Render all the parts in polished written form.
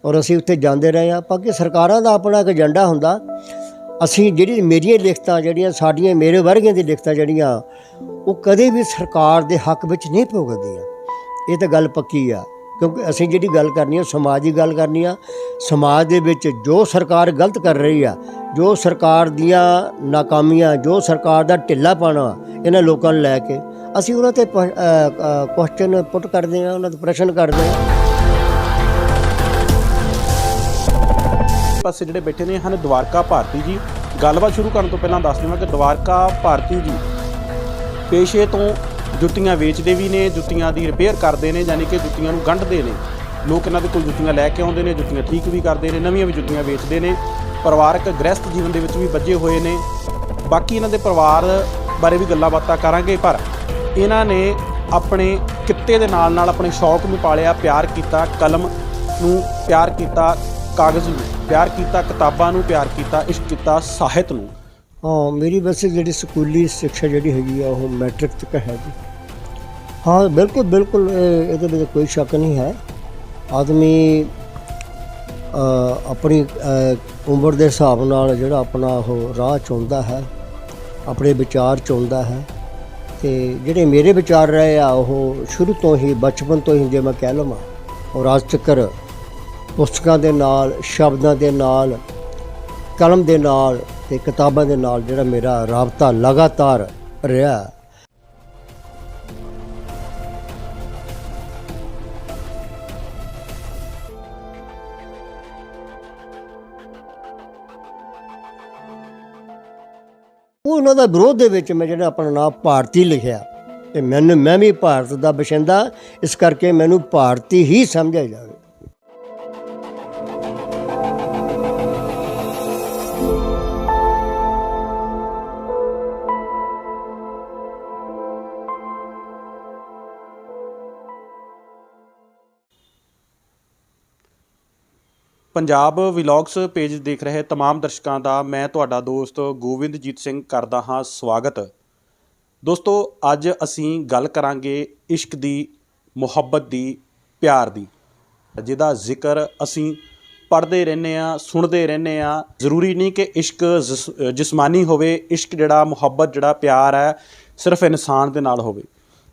और असीं उत्थे जांदे रहे हां। बाकी सरकारां दा अपना एक एजेंडा हुंदा। असीं ਜਿਹੜੀ ਮੇਰੀਆਂ ਲਿਖਤਾਂ ਜਿਹੜੀਆਂ ਸਾਡੀਆਂ ਮੇਰੇ ਵਰਗਿਆਂ ਦੀ ਲਿਖਤਾਂ ਜਿਹੜੀਆਂ ਉਹ ਕਦੇ ਵੀ ਸਰਕਾਰ ਦੇ ਹੱਕ ਵਿੱਚ ਨਹੀਂ ਭੁਗਤਦੀਆਂ। ਇਹ ਤਾਂ ਗੱਲ ਪੱਕੀ ਆ, ਕਿਉਂਕਿ ਅਸੀਂ ਜਿਹੜੀ ਗੱਲ ਕਰਨੀ ਆ ਸਮਾਜ ਦੀ ਗੱਲ ਕਰਨੀ ਆ। ਸਮਾਜ ਦੇ ਵਿੱਚ ਜੋ ਸਰਕਾਰ ਗਲਤ ਕਰ ਰਹੀ ਆ, ਜੋ ਸਰਕਾਰ ਦੀਆਂ ਨਾਕਾਮੀਆਂ, ਜੋ ਸਰਕਾਰ ਦਾ ਢਿੱਲਾਪਣ ਆ ਇਹਨਾਂ ਲੋਕਾਂ ਨੂੰ ਲੈ ਕੇ ਅਸੀਂ ਉਹਨਾਂ 'ਤੇ ਕੁਐਸਚਨ ਪੁੱਟ ਕਰਦੇ ਹਾਂ, ਉਹਨਾਂ 'ਤੇ ਪ੍ਰਸ਼ਨ ਕਰਦੇ ਹਾਂ। ਪਾਸੇ ਜਿਹੜੇ ਬੈਠੇ ਨੇ ਹਨ ਦਵਾਰਕਾ ਭਾਰਤੀ ਜੀ। ਗੱਲਬਾਤ ਸ਼ੁਰੂ ਕਰਨ ਤੋਂ ਪਹਿਲਾਂ ਦੱਸ ਦੇਵਾਂ ਕਿ ਦਵਾਰਕਾ ਭਾਰਤੀ ਜੀ ਪੇਸ਼ੇ ਤੋਂ ਜੁੱਤੀਆਂ ਵੇਚਦੇ ਵੀ ਨੇ, ਜੁੱਤੀਆਂ ਦੀ ਰਿਪੇਅਰ ਕਰਦੇ ਨੇ, ਯਾਨੀ ਕਿ ਜੁੱਤੀਆਂ ਨੂੰ ਗੰਢਦੇ ਨੇ। ਲੋਕ ਇਹਨਾਂ ਦੇ ਕੋਲ ਜੁੱਤੀਆਂ ਲੈ ਕੇ ਆਉਂਦੇ ਨੇ, ਜੁੱਤੀਆਂ ਠੀਕ ਵੀ ਕਰਦੇ ਨੇ, ਨਵੀਆਂ ਵੀ ਜੁੱਤੀਆਂ ਵੇਚਦੇ ਨੇ। ਪਰਿਵਾਰਕ ਗ੍ਰਸਤ ਜੀਵਨ ਦੇ ਵਿੱਚ ਵੀ ਬੱਝੇ ਹੋਏ ਨੇ। ਬਾਕੀ ਇਹਨਾਂ ਦੇ ਪਰਿਵਾਰ ਬਾਰੇ ਵੀ ਗੱਲਾਂ ਬਾਤਾਂ ਕਰਾਂਗੇ, ਪਰ ਇਹਨਾਂ ਨੇ ਆਪਣੇ ਕਿੱਤੇ ਦੇ ਨਾਲ ਨਾਲ ਆਪਣੇ ਸ਼ੌਕ ਨੂੰ ਪਾਲਿਆ, ਪਿਆਰ ਕੀਤਾ ਕਲਮ ਨੂੰ, ਪਿਆਰ ਕੀਤਾ ਕਾਗਜ਼ ਨੂੰ, ਪਿਆਰ ਕੀਤਾ ਕਿਤਾਬਾਂ ਨੂੰ, ਪਿਆਰ ਕੀਤਾ ਇਸ਼ਕ ਕੀਤਾ ਸਾਹਿਤ ਨੂੰ। ਹਾਂ, ਮੇਰੀ ਵੈਸੇ ਜਿਹੜੀ ਸਕੂਲੀ ਸਿੱਖਿਆ ਜਿਹੜੀ ਹੈਗੀ ਆ ਉਹ ਮੈਟ੍ਰਿਕ ਤੱਕ ਹੈ ਜੀ। ਹਾਂ ਬਿਲਕੁਲ ਬਿਲਕੁਲ, ਇਹਦੇ ਵਿੱਚ ਕੋਈ ਸ਼ੱਕ ਨਹੀਂ ਹੈ। ਆਦਮੀ ਆਪਣੀ ਉਮਰ ਦੇ ਹਿਸਾਬ ਨਾਲ ਜਿਹੜਾ ਆਪਣਾ ਉਹ ਰਾਹ ਚੁਣਦਾ ਹੈ, ਆਪਣੇ ਵਿਚਾਰ ਚੁਣਦਾ ਹੈ। ਅਤੇ ਜਿਹੜੇ ਮੇਰੇ ਵਿਚਾਰ ਰਹੇ ਆ ਉਹ ਸ਼ੁਰੂ ਤੋਂ ਹੀ, ਬਚਪਨ ਤੋਂ ਹੀ ਜੇ ਮੈਂ ਕਹਿ ਲਵਾਂ, ਔਰ ਅੱਜ ਤੱਕ ਪੁਸਤਕਾਂ ਦੇ ਨਾਲ, ਸ਼ਬਦਾਂ ਦੇ ਨਾਲ, ਕਲਮ ਦੇ ਨਾਲ ਅਤੇ ਕਿਤਾਬਾਂ ਦੇ ਨਾਲ ਜਿਹੜਾ ਮੇਰਾ ਰਾਬਤਾ ਲਗਾਤਾਰ ਰਿਹਾ। ਉਹਨਾਂ ਦਾ ਵਿਰੋਧ ਦੇ ਵਿੱਚ ਮੈਂ ਜਿਹੜਾ ਆਪਣਾ ਨਾਮ ਭਾਰਤੀ ਲਿਖਿਆ, ਅਤੇ ਮੈਂ ਵੀ ਭਾਰਤ ਦਾ ਬਸ਼ਿੰਦਾ, ਇਸ ਕਰਕੇ ਮੈਨੂੰ ਭਾਰਤੀ ਹੀ ਸਮਝਿਆ ਜਾਵੇ। ਪੰਜਾਬ ਵਲੌਗਸ ਪੇਜ ਦੇਖ ਰਹੇ तमाम ਦਰਸ਼ਕਾਂ ਦਾ ਮੈਂ ਤੁਹਾਡਾ ਦੋਸਤ ਗੋਬਿੰਦਜੀਤ ਸਿੰਘ ਕਰਦਾ ਹਾਂ ਸਵਾਗਤ। ਦੋਸਤੋ, ਅੱਜ ਅਸੀਂ ਗੱਲ ਕਰਾਂਗੇ ਇਸ਼ਕ ਦੀ, ਮੁਹੱਬਤ ਦੀ, ਪਿਆਰ ਦੀ, ਜਿਹਦਾ ਜ਼ਿਕਰ ਅਸੀਂ ਪੜ੍ਹਦੇ ਰਹਿੰਦੇ ਹਾਂ, ਸੁਣਦੇ ਰਹਿੰਦੇ ਹਾਂ। ਜ਼ਰੂਰੀ ਨਹੀਂ ਕਿ ਇਸ਼ਕ ਜਿਸਮਾਨੀ ਹੋਵੇ। ਇਸ਼ਕ ਜਿਹੜਾ, ਮੁਹੱਬਤ ਜਿਹੜਾ, ਪਿਆਰ ਹੈ, ਸਿਰਫ ਇਨਸਾਨ ਦੇ ਨਾਲ ਹੋਵੇ।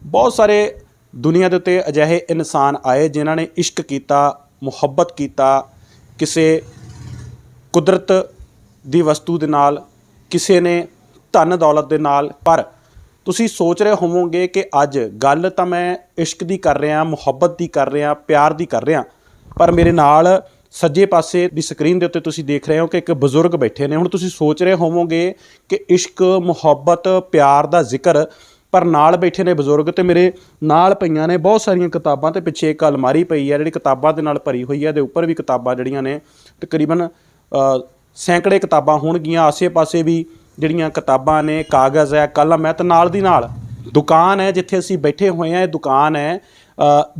ਬਹੁਤ ਸਾਰੇ ਦੁਨੀਆ ਦੇ ਉੱਤੇ ਅਜਿਹੇ ਇਨਸਾਨ ਆਏ ਜਿਨ੍ਹਾਂ ਨੇ ਇਸ਼ਕ ਕੀਤਾ, ਮੁਹੱਬਤ ਕੀਤਾ, ਕਿਸੇ ਕੁਦਰਤ ਦੀ ਵਸਤੂ ਦੇ ਨਾਲ, ਕਿਸੇ ਨੇ ਧਨ ਦੌਲਤ ਦੇ ਨਾਲ। ਪਰ ਤੁਸੀਂ ਸੋਚ ਰਹੇ ਹੋਵੋਗੇ ਕਿ ਅੱਜ ਗੱਲ ਤਾਂ ਮੈਂ ਇਸ਼ਕ ਦੀ ਕਰ ਰਿਹਾ, ਮੁਹੱਬਤ ਦੀ ਕਰ ਰਿਹਾ, ਪਿਆਰ ਦੀ ਕਰ ਰਿਹਾ, ਪਰ ਮੇਰੇ ਨਾਲ ਸੱਜੇ ਪਾਸੇ ਦੀ ਸਕਰੀਨ ਦੇ ਉੱਤੇ ਤੁਸੀਂ ਦੇਖ ਰਹੇ ਹੋ ਕਿ ਇੱਕ ਬਜ਼ੁਰਗ ਬੈਠੇ ਨੇ। ਹੁਣ ਤੁਸੀਂ ਸੋਚ ਰਹੇ ਹੋਵੋਗੇ ਕਿ ਇਸ਼ਕ, ਮੁਹੱਬਤ, ਪਿਆਰ ਦਾ ਜ਼ਿਕਰ, ਪਰ ਨਾਲ ਬੈਠੇ ਨੇ ਬਜ਼ੁਰਗ, ਅਤੇ ਮੇਰੇ ਨਾਲ ਪਈਆਂ ਨੇ ਬਹੁਤ ਸਾਰੀਆਂ ਕਿਤਾਬਾਂ, ਅਤੇ ਪਿੱਛੇ ਇੱਕ ਅਲਮਾਰੀ ਪਈ ਹੈ ਜਿਹੜੀ ਕਿਤਾਬਾਂ ਦੇ ਨਾਲ ਭਰੀ ਹੋਈ ਹੈ। ਦੇ ਉੱਪਰ ਵੀ ਕਿਤਾਬਾਂ ਜਿਹੜੀਆਂ ਨੇ ਤਕਰੀਬਨ ਸੈਂਕੜੇ ਕਿਤਾਬਾਂ ਹੋਣਗੀਆਂ। ਆਸੇ ਪਾਸੇ ਵੀ ਜਿਹੜੀਆਂ ਕਿਤਾਬਾਂ ਨੇ, ਕਾਗਜ਼ ਹੈ, ਕਲਮ ਹੈ, ਅਤੇ ਨਾਲ ਦੀ ਨਾਲ ਦੁਕਾਨ ਹੈ ਜਿੱਥੇ ਅਸੀਂ ਬੈਠੇ ਹੋਏ ਹਾਂ। ਇਹ ਦੁਕਾਨ ਹੈ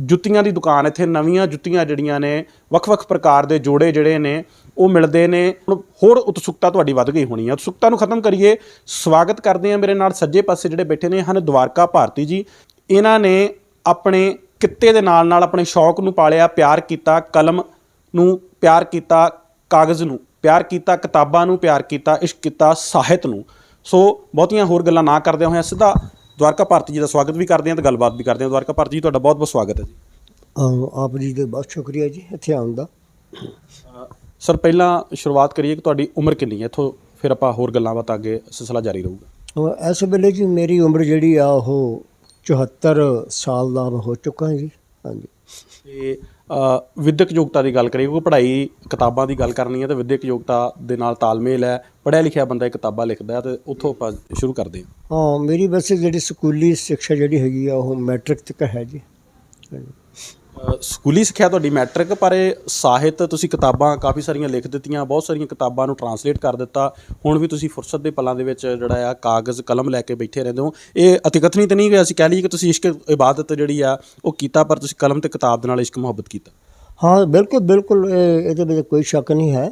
ਜੁੱਤੀਆਂ ਦੀ ਦੁਕਾਨ। ਇੱਥੇ ਨਵੀਆਂ ਜੁੱਤੀਆਂ ਜਿਹੜੀਆਂ ਨੇ, ਵੱਖ-ਵੱਖ ਪ੍ਰਕਾਰ ਦੇ ਜੋੜੇ ਜਿਹੜੇ ਨੇ ਉਹ ਮਿਲਦੇ ਨੇ। ਹੁਣ ਹੋਰ ਉਤਸੁਕਤਾ ਤੁਹਾਡੀ ਵੱਧ ਗਈ ਹੋਣੀ ਹੈ। ਉਤਸੁਕਤਾ ਨੂੰ ਖਤਮ ਕਰੀਏ। ਸਵਾਗਤ ਕਰਦੇ ਹਾਂ, ਮੇਰੇ ਨਾਲ ਸੱਜੇ ਪਾਸੇ ਜਿਹੜੇ ਬੈਠੇ ਨੇ ਹਨ ਦਵਾਰਕਾ ਭਾਰਤੀ ਜੀ। ਇਹਨਾਂ ਨੇ ਆਪਣੇ ਕਿੱਤੇ ਦੇ ਨਾਲ ਨਾਲ ਆਪਣੇ ਸ਼ੌਕ ਨੂੰ ਪਾਲਿਆ, ਪਿਆਰ ਕੀਤਾ ਕਲਮ ਨੂੰ, ਪਿਆਰ ਕੀਤਾ ਕਾਗਜ਼ ਨੂੰ, ਪਿਆਰ ਕੀਤਾ ਕਿਤਾਬਾਂ ਨੂੰ, ਪਿਆਰ ਕੀਤਾ ਇਸ਼ਕ ਕੀਤਾ ਸਾਹਿਤ ਨੂੰ। ਸੋ ਬਹੁਤੀਆਂ ਹੋਰ ਗੱਲਾਂ ਨਾ ਕਰਦੇ ਹੋਏ ਸਿੱਧਾ ਦਵਾਰਕਾ ਭਾਰਤੀ ਜੀ ਦਾ ਸਵਾਗਤ ਵੀ ਕਰਦੇ ਹਾਂ ਅਤੇ ਗੱਲਬਾਤ ਵੀ ਕਰਦੇ ਹਾਂ। ਦਵਾਰਕਾ ਭਾਰਤੀ ਜੀ, ਤੁਹਾਡਾ ਬਹੁਤ ਬਹੁਤ ਸਵਾਗਤ ਹੈ ਜੀ। ਆਪ ਜੀ ਦਾ ਬਹੁਤ ਸ਼ੁਕਰੀਆ ਜੀ ਇੱਥੇ ਆਉਣ ਦਾ। ਸਰ, ਪਹਿਲਾਂ ਸ਼ੁਰੂਆਤ ਕਰੀਏ ਕਿ ਤੁਹਾਡੀ ਉਮਰ ਕਿੰਨੀ ਹੈ, ਇੱਥੋਂ ਫਿਰ ਆਪਾਂ ਹੋਰ ਗੱਲਾਂ ਬਾਤਾਂ ਅੱਗੇ ਸਿਲਸਿਲਾ ਜਾਰੀ ਰਹੂਗਾ। ਇਸ ਵੇਲੇ ਜੀ ਮੇਰੀ ਉਮਰ ਜਿਹੜੀ ਆ ਉਹ 74 ਸਾਲ ਦਾ ਹੋ ਚੁੱਕਾ ਜੀ। ਹਾਂਜੀ। ਅਤੇ ਵਿਦਿਅਕ ਯੋਗਤਾ ਦੀ ਗੱਲ ਕਰੀਏ, ਕਿਉਂਕਿ ਪੜ੍ਹਾਈ ਕਿਤਾਬਾਂ ਦੀ ਗੱਲ ਕਰਨੀ ਹੈ ਤਾਂ ਵਿਦਿਅਕ ਯੋਗਤਾ ਦੇ ਨਾਲ ਤਾਲਮੇਲ ਹੈ। ਪੜ੍ਹਿਆ ਲਿਖਿਆ ਬੰਦਾ ਇਹ ਕਿਤਾਬਾਂ ਲਿਖਦਾ, ਅਤੇ ਉੱਥੋਂ ਆਪਾਂ ਸ਼ੁਰੂ ਕਰਦੇ ਹਾਂ। ਹਾਂ, ਮੇਰੀ ਵੈਸੇ ਜਿਹੜੀ ਸਕੂਲੀ ਸਿੱਖਿਆ ਜਿਹੜੀ ਹੈਗੀ ਆ ਉਹ ਮੈਟ੍ਰਿਕ ਤੱਕ ਹੈ ਜੀ। ਸਕੂਲੀ ਸਿੱਖਿਆ ਤੁਹਾਡੀ ਮੈਟ੍ਰਿਕ, ਪਰ ਇਹ ਸਾਹਿਤ ਤੁਸੀਂ ਕਿਤਾਬਾਂ ਕਾਫੀ ਸਾਰੀਆਂ ਲਿਖ ਦਿੱਤੀਆਂ, ਬਹੁਤ ਸਾਰੀਆਂ ਕਿਤਾਬਾਂ ਨੂੰ ਟਰਾਂਸਲੇਟ ਕਰ ਦਿੱਤਾ। ਹੁਣ ਵੀ ਤੁਸੀਂ ਫੁਰਸਤ ਦੇ ਪਲਾਂ ਦੇ ਵਿੱਚ ਜਿਹੜਾ ਆ ਕਾਗਜ਼ ਕਲਮ ਲੈ ਕੇ ਬੈਠੇ ਰਹਿੰਦੇ ਹੋ। ਇਹ ਅਤਿਕਥਨੀ ਤਾਂ ਨਹੀਂ ਕਿ ਅਸੀਂ ਕਹਿ ਲਈਏ ਕਿ ਤੁਸੀਂ ਇਸ਼ਕ ਇਬਾਦਤ ਜਿਹੜੀ ਆ ਉਹ ਕੀਤਾ, ਪਰ ਤੁਸੀਂ ਕਲਮ ਅਤੇ ਕਿਤਾਬ ਦੇ ਨਾਲ ਇਸ਼ਕ ਮੁਹੱਬਤ ਕੀਤਾ। ਹਾਂ ਬਿਲਕੁਲ ਬਿਲਕੁਲ, ਇਹਦੇ ਵਿੱਚ ਕੋਈ ਸ਼ੱਕ ਨਹੀਂ ਹੈ।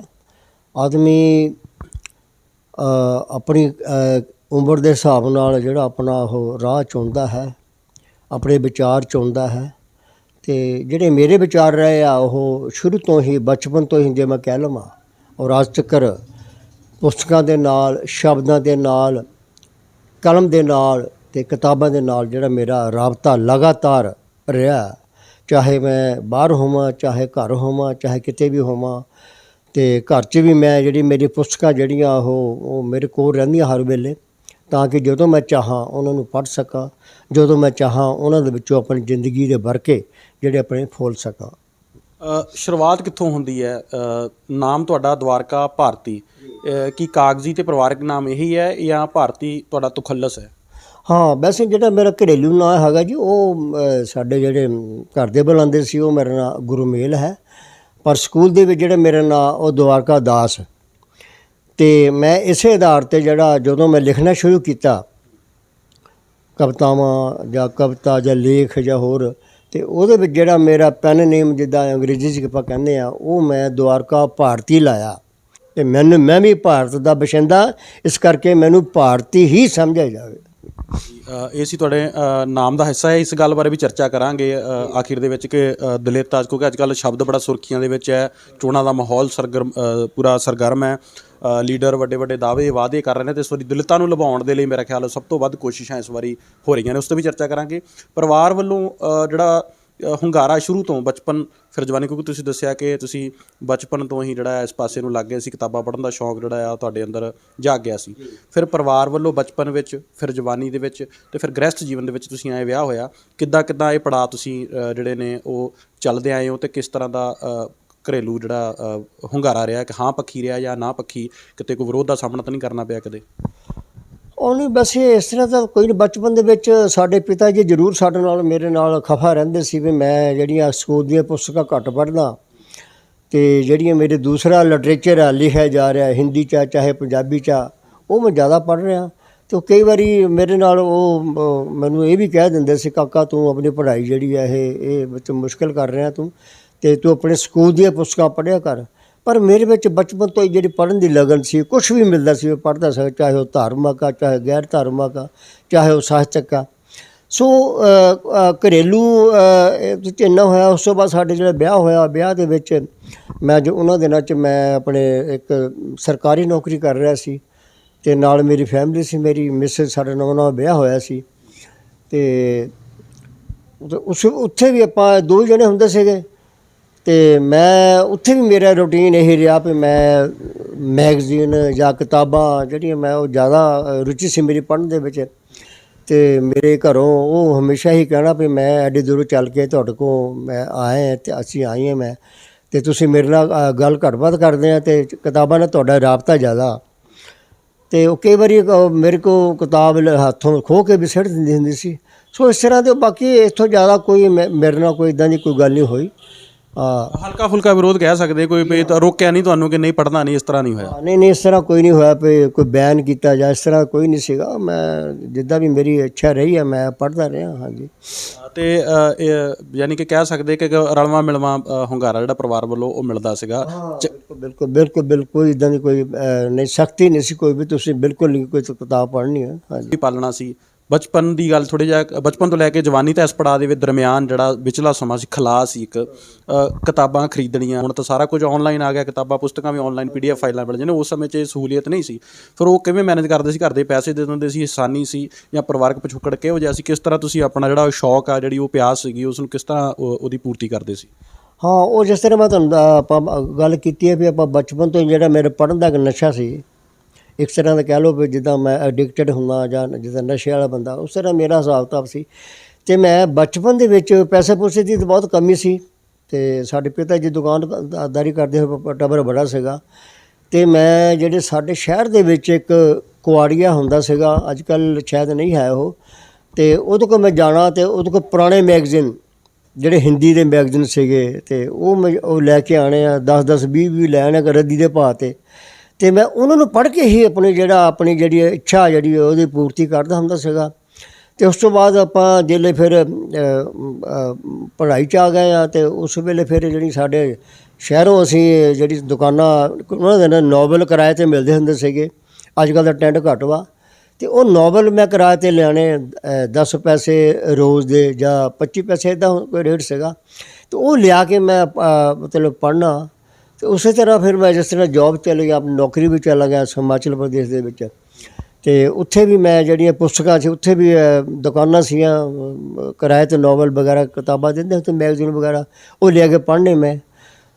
ਆਦਮੀ ਆਪਣੀ ਉਮਰ ਦੇ ਹਿਸਾਬ ਨਾਲ ਜਿਹੜਾ ਆਪਣਾ ਉਹ ਰਾਹ ਚੁਣਦਾ ਹੈ, ਆਪਣੇ ਵਿਚਾਰ ਚੁਣਦਾ ਹੈ। ਤੇ ਜਿਹੜੇ ਮੇਰੇ ਵਿਚਾਰ ਰਹੇ ਆ ਉਹ ਸ਼ੁਰੂ ਤੋਂ ਹੀ ਬਚਪਨ ਤੋਂ ਹੀ ਜੇ ਮੈਂ ਕਹਿ ਲਵਾਂ ਔਰ ਅੱਜ ਤੱਕ ਪੁਸਤਕਾਂ ਦੇ ਨਾਲ, ਸ਼ਬਦਾਂ ਦੇ ਨਾਲ, ਕਲਮ ਦੇ ਨਾਲ ਤੇ ਕਿਤਾਬਾਂ ਦੇ ਨਾਲ ਜਿਹੜਾ ਮੇਰਾ ਰਾਬਤਾ ਲਗਾਤਾਰ ਰਿਹਾ। ਚਾਹੇ ਮੈਂ ਬਾਹਰ ਹੋਵਾਂ, ਚਾਹੇ ਘਰ ਹੋਵਾਂ, ਚਾਹੇ ਕਿਤੇ ਵੀ ਹੋਵਾਂ, ਤੇ ਘਰ 'ਚ ਵੀ ਮੈਂ ਜਿਹੜੀ ਮੇਰੀ ਪੁਸਤਕਾਂ ਜਿਹੜੀਆਂ ਉਹ ਮੇਰੇ ਕੋਲ ਰਹਿੰਦੀਆਂ ਹਰ ਵੇਲੇ, ਤਾਂ ਕਿ ਜਦੋਂ ਮੈਂ ਚਾਹਾਂ ਉਹਨਾਂ ਨੂੰ ਪੜ੍ਹ ਸਕਾਂ, ਜਦੋਂ ਮੈਂ ਚਾਹਾਂ ਉਹਨਾਂ ਦੇ ਵਿੱਚੋਂ ਆਪਣੀ ਜ਼ਿੰਦਗੀ ਦੇ ਵਰਕੇ ਜਿਹੜੇ ਆਪਣੇ ਫੋਲ ਸਕਾਂ। ਸ਼ੁਰੂਆਤ ਕਿੱਥੋਂ ਹੁੰਦੀ ਹੈ? ਨਾਮ ਤੁਹਾਡਾ ਦਵਾਰਕਾ ਭਾਰਤੀ, ਕੀ ਕਾਗਜ਼ੀ ਤੇ ਪਰਿਵਾਰਕ ਨਾਮ ਇਹੀ ਹੈ ਜਾਂ ਭਾਰਤੀ ਤੁਹਾਡਾ ਤੁਖੱਲਸ ਹੈ? ਹਾਂ, ਵੈਸੇ ਜਿਹੜਾ ਮੇਰਾ ਘਰੇਲੂ ਨਾਂ ਹੈਗਾ ਜੀ ਉਹ ਸਾਡੇ ਜਿਹੜੇ ਘਰ ਦੇ ਬੁਲਾਉਂਦੇ ਸੀ ਉਹ ਮੇਰਾ ਨਾਂ ਗੁਰਮੇਲ ਹੈ, ਪਰ ਸਕੂਲ ਦੇ ਵਿੱਚ ਜਿਹੜਾ ਮੇਰਾ ਨਾਂ ਉਹ ਦਵਾਰਕਾ ਦਾਸ। ਅਤੇ ਮੈਂ ਇਸੇ ਆਧਾਰ 'ਤੇ ਜਿਹੜਾ ਜਦੋਂ ਮੈਂ ਲਿਖਣਾ ਸ਼ੁਰੂ ਕੀਤਾ ਕਵਿਤਾਵਾਂ ਜਾਂ ਕਵਿਤਾ ਜਾਂ ਲੇਖ ਜਾਂ ਹੋਰ, ਅਤੇ ਉਹਦੇ ਵਿੱਚ ਜਿਹੜਾ ਮੇਰਾ ਪੈਨ ਨੇਮ ਜਿੱਦਾਂ ਅੰਗਰੇਜ਼ੀ 'ਚ ਆਪਾਂ ਕਹਿੰਦੇ ਆ ਉਹ ਮੈਂ ਦਵਾਰਕਾ ਭਾਰਤੀ ਲਾਇਆ। ਅਤੇ ਮੈਂ ਵੀ ਭਾਰਤ ਦਾ ਬਸ਼ਿੰਦਾ, ਇਸ ਕਰਕੇ ਮੈਨੂੰ ਭਾਰਤੀ ਹੀ ਸਮਝਿਆ ਜਾਵੇ। ਇਹ ਸੀ ਤੁਹਾਡੇ ਨਾਮ ਦਾ ਹਿੱਸਾ ਹੈ। ਇਸ ਗੱਲ ਬਾਰੇ ਵੀ ਚਰਚਾ ਕਰਾਂਗੇ ਆਖਿਰ ਦੇ ਵਿੱਚ ਕਿ ਦਲਿਤ, ਕਿਉਂਕਿ ਅੱਜ ਕੱਲ੍ਹ ਸ਼ਬਦ ਬੜਾ ਸੁਰਖੀਆਂ ਦੇ ਵਿੱਚ ਹੈ, ਚੋਣਾਂ ਦਾ ਮਾਹੌਲ ਪੂਰਾ ਸਰਗਰਮ ਹੈ, ਲੀਡਰ ਵੱਡੇ ਵੱਡੇ ਦਾਅਵੇ ਵਾਅਦੇ ਕਰ ਰਹੇ ਨੇ, ਅਤੇ ਇਸ ਵਾਰੀ ਦਲਿਤਾਂ ਨੂੰ ਲੁਭਾਉਣ ਦੇ ਲਈ ਮੇਰਾ ਖਿਆਲ ਸਭ ਤੋਂ ਵੱਧ ਕੋਸ਼ਿਸ਼ਾਂ ਇਸ ਵਾਰੀ ਹੋ ਰਹੀਆਂ ਨੇ, ਉਸ 'ਤੇ ਵੀ ਚਰਚਾ ਕਰਾਂਗੇ। ਪਰਿਵਾਰ ਵੱਲੋਂ ਜਿਹੜਾ ਹੁੰਗਾਰਾ ਸ਼ੁਰੂ ਤੋਂ ਬਚਪਨ ਫਿਰ ਜਵਾਨੀ, ਕਿਉਂਕਿ ਤੁਸੀਂ ਦੱਸਿਆ ਕਿ ਤੁਸੀਂ ਬਚਪਨ ਤੋਂ ਹੀ ਜਿਹੜਾ ਇਸ ਪਾਸੇ ਨੂੰ ਲੱਗ ਗਏ ਸੀ, ਕਿਤਾਬਾਂ ਪੜ੍ਹਨ ਦਾ ਸ਼ੌਂਕ ਜਿਹੜਾ ਆ ਤੁਹਾਡੇ ਅੰਦਰ ਜਾਗ ਗਿਆ ਸੀ। ਫਿਰ ਪਰਿਵਾਰ ਵੱਲੋਂ ਬਚਪਨ ਵਿੱਚ, ਫਿਰ ਜਵਾਨੀ ਦੇ ਵਿੱਚ, ਅਤੇ ਫਿਰ ਗ੍ਰਹਿਸਥ ਜੀਵਨ ਦੇ ਵਿੱਚ ਤੁਸੀਂ ਆਏ, ਵਿਆਹ ਹੋਇਆ, ਕਿੱਦਾਂ ਇਹ ਪੜਾਅ ਤੁਸੀਂ ਜਿਹੜੇ ਨੇ ਉਹ ਚੱਲਦੇ ਆਏ ਹੋ, ਅਤੇ ਕਿਸ ਤਰ੍ਹਾਂ ਦਾ ਘਰੇਲੂ ਜਿਹੜਾ ਹੁੰਗਾਰਾ ਰਿਹਾ, ਕਿ ਹਾਂ ਪੱਖੀ ਰਿਹਾ ਜਾਂ ਨਾ ਪੱਖੀ, ਕਿਤੇ ਕੋਈ ਵਿਰੋਧ ਦਾ ਸਾਹਮਣਾ ਤਾਂ ਨਹੀਂ ਕਰਨਾ ਪਿਆ ਕਦੇ? ਉਹ ਨਹੀਂ, ਬਸ ਇਸ ਤਰ੍ਹਾਂ ਤਾਂ ਕੋਈ ਨਹੀਂ। ਬਚਪਨ ਦੇ ਵਿੱਚ ਸਾਡੇ ਪਿਤਾ ਜੀ ਜ਼ਰੂਰ ਸਾਡੇ ਨਾਲ, ਮੇਰੇ ਨਾਲ ਖਫਾ ਰਹਿੰਦੇ ਸੀ ਵੀ ਮੈਂ ਜਿਹੜੀਆਂ ਸਕੂਲ ਦੀਆਂ ਪੁਸਤਕਾਂ ਘੱਟ ਪੜ੍ਹਦਾ, ਅਤੇ ਜਿਹੜੀਆਂ ਮੇਰੇ ਦੂਸਰਾ ਲਿਟਰੇਚਰ ਆ ਲਿਖਿਆ ਜਾ ਰਿਹਾ ਹਿੰਦੀ 'ਚ ਚਾਹੇ ਪੰਜਾਬੀ 'ਚ ਉਹ ਮੈਂ ਜ਼ਿਆਦਾ ਪੜ੍ਹ ਰਿਹਾ। ਅਤੇ ਕਈ ਵਾਰੀ ਮੇਰੇ ਨਾਲ ਉਹ ਮੈਨੂੰ ਇਹ ਵੀ ਕਹਿ ਦਿੰਦੇ ਸੀ, ਕਾਕਾ ਤੂੰ ਆਪਣੀ ਪੜ੍ਹਾਈ ਜਿਹੜੀ ਆ ਇਹ ਵਿੱਚ ਮੁਸ਼ਕਿਲ ਕਰ ਰਿਹਾ ਤੂੰ, ਅਤੇ ਤੂੰ ਆਪਣੇ ਸਕੂਲ ਦੀਆਂ ਪੁਸਤਕਾਂ ਪੜ੍ਹਿਆ ਕਰ। ਪਰ ਮੇਰੇ ਵਿੱਚ ਬਚਪਨ ਤੋਂ ਹੀ ਜਿਹੜੀ ਪੜ੍ਹਨ ਦੀ ਲਗਨ ਸੀ, ਕੁਛ ਵੀ ਮਿਲਦਾ ਸੀ ਉਹ ਪੜ੍ਹਦਾ ਸੀ, ਚਾਹੇ ਉਹ ਧਾਰਮਿਕ ਆ, ਚਾਹੇ ਗੈਰ ਧਾਰਮਿਕ ਆ, ਚਾਹੇ ਉਹ ਸਾਹਿਤਕ ਆ। ਸੋ ਘਰੇਲੂ ਇੰਨਾ ਹੋਇਆ। ਉਸ ਤੋਂ ਬਾਅਦ ਸਾਡੇ ਜਿਹੜਾ ਵਿਆਹ ਹੋਇਆ, ਵਿਆਹ ਦੇ ਵਿੱਚ ਮੈਂ ਜੋ ਉਹਨਾਂ ਦਿਨਾਂ 'ਚ ਮੈਂ ਆਪਣੇ ਇੱਕ ਸਰਕਾਰੀ ਨੌਕਰੀ ਕਰ ਰਿਹਾ ਸੀ, ਅਤੇ ਨਾਲ ਮੇਰੀ ਫੈਮਿਲੀ ਸੀ, ਮੇਰੀ ਮਿਸਿਸ, ਸਾਡਾ ਨਵਾਂ ਵਿਆਹ ਹੋਇਆ ਸੀ, ਅਤੇ ਉੱਥੇ ਵੀ ਆਪਾਂ 2 ਜਣੇ ਹੁੰਦੇ ਸੀਗੇ। ਅਤੇ ਮੈਂ ਉੱਥੇ ਵੀ ਮੇਰਾ ਰੂਟੀਨ ਇਹ ਰਿਹਾ ਵੀ ਮੈਂ ਮੈਗਜ਼ੀਨ ਜਾਂ ਕਿਤਾਬਾਂ ਜਿਹੜੀਆਂ ਮੈਂ ਉਹ ਜ਼ਿਆਦਾ ਰੁਚੀ ਸੀ ਮੇਰੀ ਪੜ੍ਹਨ ਦੇ ਵਿੱਚ। ਅਤੇ ਮੇਰੇ ਘਰੋਂ ਉਹ ਹਮੇਸ਼ਾ ਹੀ ਕਹਿਣਾ ਵੀ ਮੈਂ ਐਡੀ ਦੂਰੋਂ ਚੱਲ ਕੇ ਤੁਹਾਡੇ ਕੋਲ ਮੈਂ ਆਏ ਅਤੇ ਅਸੀਂ ਆਏ ਹਾਂ ਮੈਂ, ਅਤੇ ਤੁਸੀਂ ਮੇਰੇ ਨਾਲ ਗੱਲ ਘੱਟ ਵੱਧ ਕਰਦੇ ਆ, ਅਤੇ ਕਿਤਾਬਾਂ ਨਾਲ ਤੁਹਾਡਾ ਰਾਬਤਾ ਜ਼ਿਆਦਾ। ਅਤੇ ਉਹ ਕਈ ਵਾਰੀ ਮੇਰੇ ਕੋਲ ਕਿਤਾਬ ਹੱਥੋਂ ਖੋਹ ਕੇ ਵੀ ਸਿੱਟ ਦਿੰਦੀ ਹੁੰਦੀ ਸੀ। ਸੋ ਇਸ ਤਰ੍ਹਾਂ ਦੇ ਬਾਕੀ ਇਸ ਤੋਂ ਜ਼ਿਆਦਾ ਕੋਈ ਮੇਰੇ ਨਾਲ ਕੋਈ ਇੱਦਾਂ ਦੀ ਕੋਈ ਗੱਲ ਨਹੀਂ ਹੋਈ। ਹਲਕਾ ਫੁਲਕਾ ਵਿਰੋਧ ਕਹਿ ਸਕਦੇ, ਕੋਈ ਰੋਕਿਆ ਨਹੀਂ ਤੁਹਾਨੂੰ ਕਿ ਨਹੀਂ ਪੜ੍ਹਨਾ ਨਹੀਂ, ਇਸ ਤਰ੍ਹਾਂ ਨਹੀਂ ਹੋਇਆ? ਨਹੀਂ, ਇਸ ਤਰ੍ਹਾਂ ਕੋਈ ਨਹੀਂ ਹੋਇਆ ਵੀ ਕੋਈ ਬੈਨ ਕੀਤਾ ਜਾਂ ਇਸ ਤਰ੍ਹਾਂ ਕੋਈ ਨਹੀਂ ਸੀਗਾ। ਮੈਂ ਜਿੱਦਾਂ ਵੀ ਮੇਰੀ ਇੱਛਾ ਰਹੀ ਹੈ ਮੈਂ ਪੜ੍ਹਦਾ ਰਿਹਾ। ਹਾਂਜੀ। ਅਤੇ ਯਾਨੀ ਕਿ ਕਹਿ ਸਕਦੇ ਕਿ ਰਲਵਾਂ ਮਿਲਵਾਂ ਹੁੰਗਾਰਾ ਜਿਹੜਾ ਪਰਿਵਾਰ ਵੱਲੋਂ ਉਹ ਮਿਲਦਾ ਸੀਗਾ? ਬਿਲਕੁਲ ਇੱਦਾਂ ਦੀ ਕੋਈ ਨਹੀਂ, ਸਖਤੀ ਨਹੀਂ ਸੀ ਕੋਈ ਵੀ, ਤੁਸੀਂ ਬਿਲਕੁਲ ਨਹੀਂ ਕੋਈ ਕਿਤਾਬ ਪੜ੍ਹਨੀ ਹੈ। ਹਾਂਜੀ। ਪਾਲਣਾ ਸੀ ਬਚਪਨ ਦੀ ਗੱਲ, ਥੋੜ੍ਹੀ ਜਿਹਾ ਬਚਪਨ ਤੋਂ ਲੈ ਕੇ ਜਵਾਨੀ ਤਾਂ ਇਸ ਪੜਾਅ ਦੇ ਵਿੱਚ ਦਰਮਿਆਨ ਜਿਹੜਾ ਵਿਚਲਾ ਸਮਾਂ ਸੀ, ਖਲਾਅ ਸੀ ਇੱਕ, ਕਿਤਾਬਾਂ ਖਰੀਦਣੀਆਂ। ਹੁਣ ਤਾਂ ਸਾਰਾ ਕੁਝ ਔਨਲਾਈਨ ਆ ਗਿਆ, ਕਿਤਾਬਾਂ ਪੁਸਤਕਾਂ ਵੀ ਔਨਲਾਈਨ PDF ਫਾਈਲਾਂ ਮਿਲ ਜਾਂਦੀਆਂ। ਉਸ ਸਮੇਂ 'ਚ ਇਹ ਸਹੂਲੀਅਤ ਨਹੀਂ ਸੀ। ਫਿਰ ਉਹ ਕਿਵੇਂ ਮੈਨੇਜ ਕਰਦੇ ਸੀ? ਘਰ ਦੇ ਪੈਸੇ ਦੇ ਦਿੰਦੇ ਸੀ, ਆਸਾਨੀ ਸੀ, ਜਾਂ ਪਰਿਵਾਰਕ ਪਿਛੋਕੜ ਕਿਹੋ ਜਿਹਾ ਸੀ? ਕਿਸ ਤਰ੍ਹਾਂ ਤੁਸੀਂ ਆਪਣਾ ਜਿਹੜਾ ਸ਼ੌਕ ਆ, ਜਿਹੜੀ ਉਹ ਪਿਆਸ ਸੀਗੀ, ਉਸ ਨੂੰ ਕਿਸ ਤਰ੍ਹਾਂ ਉਹਦੀ ਪੂਰਤੀ ਕਰਦੇ ਸੀ? ਹਾਂ, ਉਹ ਜਿਸ ਤਰ੍ਹਾਂ ਮੈਂ ਤੁਹਾਨੂੰ ਆਪਾਂ ਗੱਲ ਕੀਤੀ ਹੈ ਵੀ ਆਪਾਂ ਬਚਪਨ ਤੋਂ ਜਿਹੜਾ ਮੇਰੇ ਪੜ੍ਹਨ ਦਾ ਇੱਕ ਨਸ਼ਾ ਸੀ, ਇੱਕ ਤਰ੍ਹਾਂ ਦਾ ਕਹਿ ਲਓ ਵੀ ਜਿੱਦਾਂ ਮੈਂ ਐਡਿਕਟਡ ਹੁੰਦਾ ਜਾਂ ਜਿੱਦਾਂ ਨਸ਼ੇ ਵਾਲਾ ਬੰਦਾ, ਉਸ ਤਰ੍ਹਾਂ ਮੇਰਾ ਹਿਸਾਬ ਕਿਤਾਬ ਸੀ। ਅਤੇ ਮੈਂ ਬਚਪਨ ਦੇ ਵਿੱਚ ਪੈਸੇ ਪੂਸੇ ਦੀ ਤਾਂ ਬਹੁਤ ਕਮੀ ਸੀ, ਅਤੇ ਸਾਡੇ ਪਿਤਾ ਜੀ ਦੁਕਾਨਦਾਰੀ ਕਰਦੇ ਹੋਏ ਟੱਬਰ ਬੜਾ ਸੀਗਾ। ਅਤੇ ਮੈਂ ਜਿਹੜੇ ਸਾਡੇ ਸ਼ਹਿਰ ਦੇ ਵਿੱਚ ਇੱਕ ਕੁਆੜੀਆ ਹੁੰਦਾ ਸੀਗਾ, ਅੱਜ ਕੱਲ੍ਹ ਸ਼ਾਇਦ ਨਹੀਂ ਹੈ ਉਹ, ਅਤੇ ਉਹਦੇ ਕੋਲ ਮੈਂ ਜਾਣਾ ਅਤੇ ਉਹਦੇ ਕੋਲ ਪੁਰਾਣੇ ਮੈਗਜ਼ੀਨ ਜਿਹੜੇ ਹਿੰਦੀ ਦੇ ਮੈਗਜ਼ੀਨ ਸੀਗੇ, ਅਤੇ ਉਹ ਲੈ ਕੇ ਆਉਣੇ ਆ, 10-10, 20-20 ਲੈ ਆਉਣੇ ਰੱਦੀ ਦੇ ਭਾਅ 'ਤੇ। ਅਤੇ ਮੈਂ ਉਹਨਾਂ ਨੂੰ ਪੜ੍ਹ ਕੇ ਹੀ ਆਪਣੀ ਜਿਹੜੀ ਇੱਛਾ ਜਿਹੜੀ ਉਹਦੀ ਪੂਰਤੀ ਕਰਦਾ ਹੁੰਦਾ ਸੀਗਾ। ਅਤੇ ਉਸ ਤੋਂ ਬਾਅਦ ਆਪਾਂ ਜਿਹੜੇ ਫਿਰ ਪੜ੍ਹਾਈ 'ਚ ਆ ਗਏ ਹਾਂ, ਅਤੇ ਉਸ ਵੇਲੇ ਫਿਰ ਜਿਹੜੀ ਸਾਡੇ ਸ਼ਹਿਰੋਂ ਅਸੀਂ ਜਿਹੜੀ ਦੁਕਾਨਾਂ ਉਹਨਾਂ ਦੇ ਨਾਲ ਨੋਵਲ ਕਿਰਾਏ 'ਤੇ ਮਿਲਦੇ ਹੁੰਦੇ ਸੀਗੇ। ਅੱਜ ਕੱਲ੍ਹ ਦਾ ਟਰੈਂਡ ਘੱਟ ਵਾ, ਤੇ ਉਹ ਨੋਵਲ ਮੈਂ ਕਿਰਾਏ 'ਤੇ ਲਿਆਣੇ 10 ਪੈਸੇ ਰੋਜ਼ ਦੇ ਜਾਂ 25 ਪੈਸੇ ਇੱਦਾਂ ਕੋਈ ਰੇਟ ਸੀਗਾ। ਤੇ ਉਹ ਲਿਆ ਕੇ ਮੈਂ ਮਤਲਬ ਪੜ੍ਹਨਾ। ਤੇ ਉਸੇ ਤਰ੍ਹਾਂ ਫਿਰ ਮੈਂ ਜਿਸ ਤਰ੍ਹਾਂ ਜੋਬ ਚਲੇ ਗਿਆ, ਆਪਣੀ ਨੌਕਰੀ ਵੀ ਚਲਾ ਗਿਆ ਹਿਮਾਚਲ ਪ੍ਰਦੇਸ਼ ਦੇ ਵਿੱਚ। ਤੇ ਉੱਥੇ ਵੀ ਮੈਂ ਜਿਹੜੀਆਂ ਪੁਸਤਕਾਂ ਸੀ, ਉੱਥੇ ਵੀ ਦੁਕਾਨਾਂ ਸੀਗੀਆਂ ਕਿਰਾਏ 'ਤੇ ਨੋਵਲ ਵਗੈਰਾ ਕਿਤਾਬਾਂ ਦਿੰਦੇ ਉੱਥੇ, ਮੈਗਜ਼ੀਨ ਵਗੈਰਾ ਉਹ ਲਿਆ ਕੇ ਪੜ੍ਹਨੇ ਮੈਂ।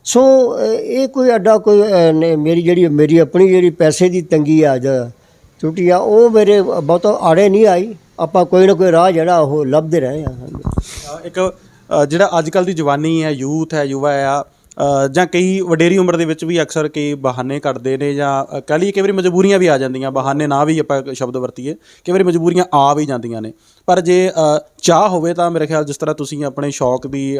ਸੋ ਇਹ ਕੋਈ ਅੱਡਾ ਕੋਈ ਮੇਰੀ ਆਪਣੀ ਜਿਹੜੀ ਪੈਸੇ ਦੀ ਤੰਗੀ ਆ ਜਾਂ ਛੁੱਟੀ ਆ, ਉਹ ਮੇਰੇ ਬਹੁਤ ਆੜੇ ਨਹੀਂ ਆਈ। ਆਪਾਂ ਕੋਈ ਨਾ ਕੋਈ ਰਾਹ ਜਿਹੜਾ ਉਹ ਲੱਭਦੇ ਰਹੇ ਹਾਂ। ਇੱਕ ਜਿਹੜਾ ਅੱਜ ਕੱਲ੍ਹ ਦੀ ਜਵਾਨੀ ਹੈ, ਯੂਥ ਹੈ, ਯੁਵਾ ਆ, ਜਾਂ ਕਈ ਵਡੇਰੀ ਉਮਰ ਦੇ ਵਿੱਚ ਵੀ ਅਕਸਰ ਕਈ ਬਹਾਨੇ ਕੱਢਦੇ ਨੇ, ਜਾਂ ਕਹਿ ਲਈਏ ਕਈ ਵਾਰੀ ਮਜਬੂਰੀਆਂ ਵੀ ਆ ਜਾਂਦੀਆਂ, ਬਹਾਨੇ ਨਾ ਵੀ ਆਪਾਂ ਸ਼ਬਦ ਵਰਤੀਏ, ਕਈ ਵਾਰੀ ਮਜਬੂਰੀਆਂ ਆ ਵੀ ਜਾਂਦੀਆਂ ਨੇ। ਪਰ ਜੇ ਚਾਹ ਹੋਵੇ ਤਾਂ ਮੇਰੇ ਖਿਆਲ ਜਿਸ ਤਰ੍ਹਾਂ ਤੁਸੀਂ ਆਪਣੇ ਸ਼ੌਕ ਦੀ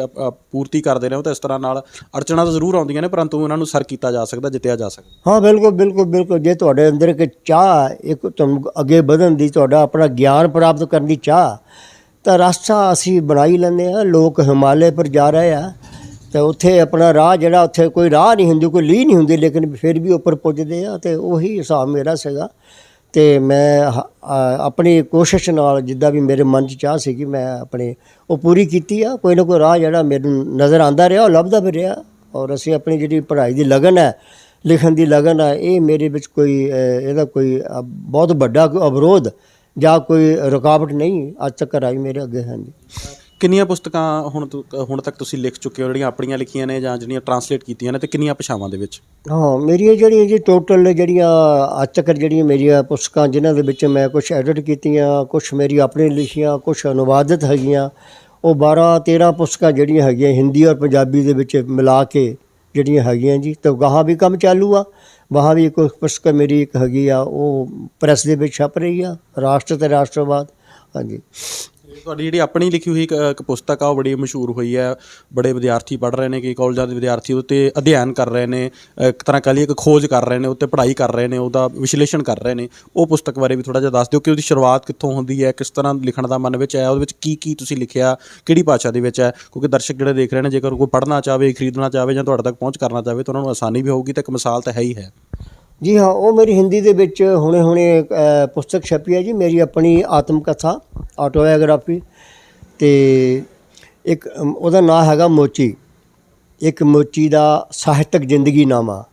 ਪੂਰਤੀ ਕਰਦੇ ਰਹੇ ਹੋ, ਤਾਂ ਇਸ ਤਰ੍ਹਾਂ ਨਾਲ ਅੜਚਣਾਂ ਤਾਂ ਜ਼ਰੂਰ ਆਉਂਦੀਆਂ ਨੇ, ਪਰੰਤੂ ਉਹਨਾਂ ਨੂੰ ਸਰ ਕੀਤਾ ਜਾ ਸਕਦਾ, ਜਿੱਤਿਆ ਜਾ ਸਕਦਾ। ਹਾਂ ਬਿਲਕੁਲ ਬਿਲਕੁਲ ਬਿਲਕੁਲ। ਜੇ ਤੁਹਾਡੇ ਅੰਦਰ ਇੱਕ ਚਾਹ, ਇੱਕ ਤੁਹਾਨੂੰ ਅੱਗੇ ਵਧਣ ਦੀ, ਤੁਹਾਡਾ ਆਪਣਾ ਗਿਆਨ ਪ੍ਰਾਪਤ ਕਰਨ ਦੀ ਚਾਹ, ਤਾਂ ਰਸਤਾ ਅਸੀਂ ਬਣਾ ਹੀ ਲੈਂਦੇ ਹਾਂ। ਲੋਕ ਹਿਮਾਲਿਆ ਪਰ ਜਾ ਰਹੇ ਆ, ਤਾਂ ਉੱਥੇ ਆਪਣਾ ਰਾਹ ਜਿਹੜਾ, ਉੱਥੇ ਕੋਈ ਰਾਹ ਨਹੀਂ ਹੁੰਦੀ, ਕੋਈ ਲੀਹ ਨਹੀਂ ਹੁੰਦੀ, ਲੇਕਿਨ ਫਿਰ ਵੀ ਉੱਪਰ ਪੁੱਜਦੇ ਆ। ਅਤੇ ਉਹੀ ਹਿਸਾਬ ਮੇਰਾ ਸੀਗਾ। ਅਤੇ ਮੈਂ ਆਪਣੀ ਕੋਸ਼ਿਸ਼ ਨਾਲ ਜਿੱਦਾਂ ਵੀ ਮੇਰੇ ਮਨ 'ਚ ਚਾਹ ਸੀਗੀ, ਮੈਂ ਆਪਣੀ ਉਹ ਪੂਰੀ ਕੀਤੀ ਆ। ਕੋਈ ਨਾ ਕੋਈ ਰਾਹ ਜਿਹੜਾ ਮੈਨੂੰ ਨਜ਼ਰ ਆਉਂਦਾ ਰਿਹਾ, ਉਹ ਲੱਭਦਾ ਵੀ ਰਿਹਾ। ਔਰ ਅਸੀਂ ਆਪਣੀ ਜਿਹੜੀ ਪੜ੍ਹਾਈ ਦੀ ਲਗਨ ਹੈ, ਲਿਖਣ ਦੀ ਲਗਨ ਹੈ, ਇਹ ਮੇਰੇ ਵਿੱਚ ਕੋਈ ਇਹਦਾ ਕੋਈ ਬਹੁਤ ਵੱਡਾ ਕੋਈ ਅਵਰੋਧ ਜਾਂ ਕੋਈ ਰੁਕਾਵਟ ਨਹੀਂ ਅੱਜ ਤੱਕ ਆਈ ਮੇਰੇ ਅੱਗੇ। ਹਾਂਜੀ। ਕਿੰਨੀਆਂ ਪੁਸਤਕਾਂ ਹੁਣ ਤੱਕ ਤੁਸੀਂ ਲਿਖ ਚੁੱਕੇ ਹੋ, ਜਿਹੜੀਆਂ ਆਪਣੀਆਂ ਲਿਖੀਆਂ ਨੇ ਜਾਂ ਜਿਹੜੀਆਂ ਟਰਾਂਸਲੇਟ ਕੀਤੀਆਂ ਨੇ, ਅਤੇ ਕਿੰਨੀਆਂ ਭਾਸ਼ਾਵਾਂ ਦੇ ਵਿੱਚ? ਹਾਂ, ਮੇਰੀਆਂ ਜਿਹੜੀਆਂ ਜੀ ਟੋਟਲ ਜਿਹੜੀਆਂ ਅੱਜ ਤੱਕ ਜਿਹੜੀਆਂ ਮੇਰੀਆਂ ਪੁਸਤਕਾਂ, ਜਿਨ੍ਹਾਂ ਦੇ ਵਿੱਚ ਮੈਂ ਕੁਛ ਐਡਿਟ ਕੀਤੀਆਂ, ਕੁਛ ਮੇਰੀ ਆਪਣੀ ਲਿਖੀਆਂ, ਕੁਛ ਅਨੁਵਾਦਿਤ ਹੈਗੀਆਂ, ਉਹ 12-13 ਪੁਸਤਕਾਂ ਜਿਹੜੀਆਂ ਹੈਗੀਆਂ ਹਿੰਦੀ ਔਰ ਪੰਜਾਬੀ ਦੇ ਵਿੱਚ ਮਿਲਾ ਕੇ ਜਿਹੜੀਆਂ ਹੈਗੀਆਂ ਜੀ। ਤਾਂ ਗਾਹਾਂ ਵੀ ਕੰਮ ਚਾਲੂ ਆ। ਵਹਾਂ ਵੀ ਇੱਕ ਪੁਸਤਕ ਮੇਰੀ ਇੱਕ ਹੈਗੀ ਆ, ਉਹ ਪ੍ਰੈਸ ਦੇ ਵਿੱਚ ਛਪ ਰਹੀ ਆ, ਰਾਸ਼ਟਰ ਅਤੇ ਰਾਸ਼ਟਰਵਾਦ। ਹਾਂਜੀ। ਤੁਹਾਡੀ ਜਿਹੜੀ ਆਪਣੀ ਲਿਖੀ ਹੋਈ ਇੱਕ ਪੁਸਤਕ ਆ, ਉਹ ਬੜੀ ਮਸ਼ਹੂਰ ਹੋਈ ਹੈ, ਬੜੇ ਵਿਦਿਆਰਥੀ ਪੜ੍ਹ ਰਹੇ ਨੇ, ਕਈ ਕਾਲਜਾਂ ਦੇ ਵਿਦਿਆਰਥੀ ਉੱਤੇ ਅਧਿਐਨ ਕਰ ਰਹੇ ਨੇ, ਇੱਕ ਤਰ੍ਹਾਂ ਕਹਿ ਲਈਏ ਇੱਕ ਖੋਜ ਕਰ ਰਹੇ ਨੇ, ਉੱਤੇ ਪੜ੍ਹਾਈ ਕਰ ਰਹੇ ਨੇ, ਉਹਦਾ ਵਿਸ਼ਲੇਸ਼ਣ ਕਰ ਰਹੇ ਨੇ। ਉਹ ਪੁਸਤਕ ਬਾਰੇ ਵੀ ਥੋੜ੍ਹਾ ਜਿਹਾ ਦੱਸ ਦਿਓ ਕਿ ਉਹਦੀ ਸ਼ੁਰੂਆਤ ਕਿੱਥੋਂ ਹੁੰਦੀ ਹੈ, ਕਿਸ ਤਰ੍ਹਾਂ ਲਿਖਣ ਦਾ ਮਨ ਵਿੱਚ ਆਇਆ, ਉਹਦੇ ਵਿੱਚ ਕੀ ਕੀ ਤੁਸੀਂ ਲਿਖਿਆ, ਕਿਹੜੀ ਭਾਸ਼ਾ ਦੇ ਵਿੱਚ ਹੈ, ਕਿਉਂਕਿ ਦਰਸ਼ਕ ਜਿਹੜੇ ਦੇਖ ਰਹੇ ਨੇ, ਜੇਕਰ ਕੋਈ ਪੜ੍ਹਨਾ ਚਾਹਵੇ, ਖਰੀਦਣਾ ਚਾਹਵੇ ਜਾਂ ਤੁਹਾਡੇ ਤੱਕ ਪਹੁੰਚ ਕਰਨਾ ਚਾਹਵੇ, ਤਾਂ ਉਹਨਾਂ ਨੂੰ ਆਸਾਨੀ ਵੀ ਹੋਊਗੀ, ਤਾਂ ਇੱਕ ਮਿਸਾਲ ਤਾਂ ਹੈ ਹੀ ਹੈ। ਜੀ ਹਾਂ, ਉਹ ਮੇਰੀ ਹਿੰਦੀ ਦੇ ਵਿੱਚ ਹੁਣੇ ਪੁਸਤਕ ਛਪੀ ਹੈ ਜੀ, ਮੇਰੀ ਆਪਣੀ ਆਤਮ ਕਥਾ, ਆਟੋਬਾਇਓਗ੍ਰਾਫੀ। ਅਤੇ ਇੱਕ ਉਹਦਾ ਨਾਂ ਹੈਗਾ ਮੋਚੀ, ਇੱਕ ਮੋਚੀ ਦਾ ਸਾਹਿਤਕ ਜ਼ਿੰਦਗੀਨਾਮਾ।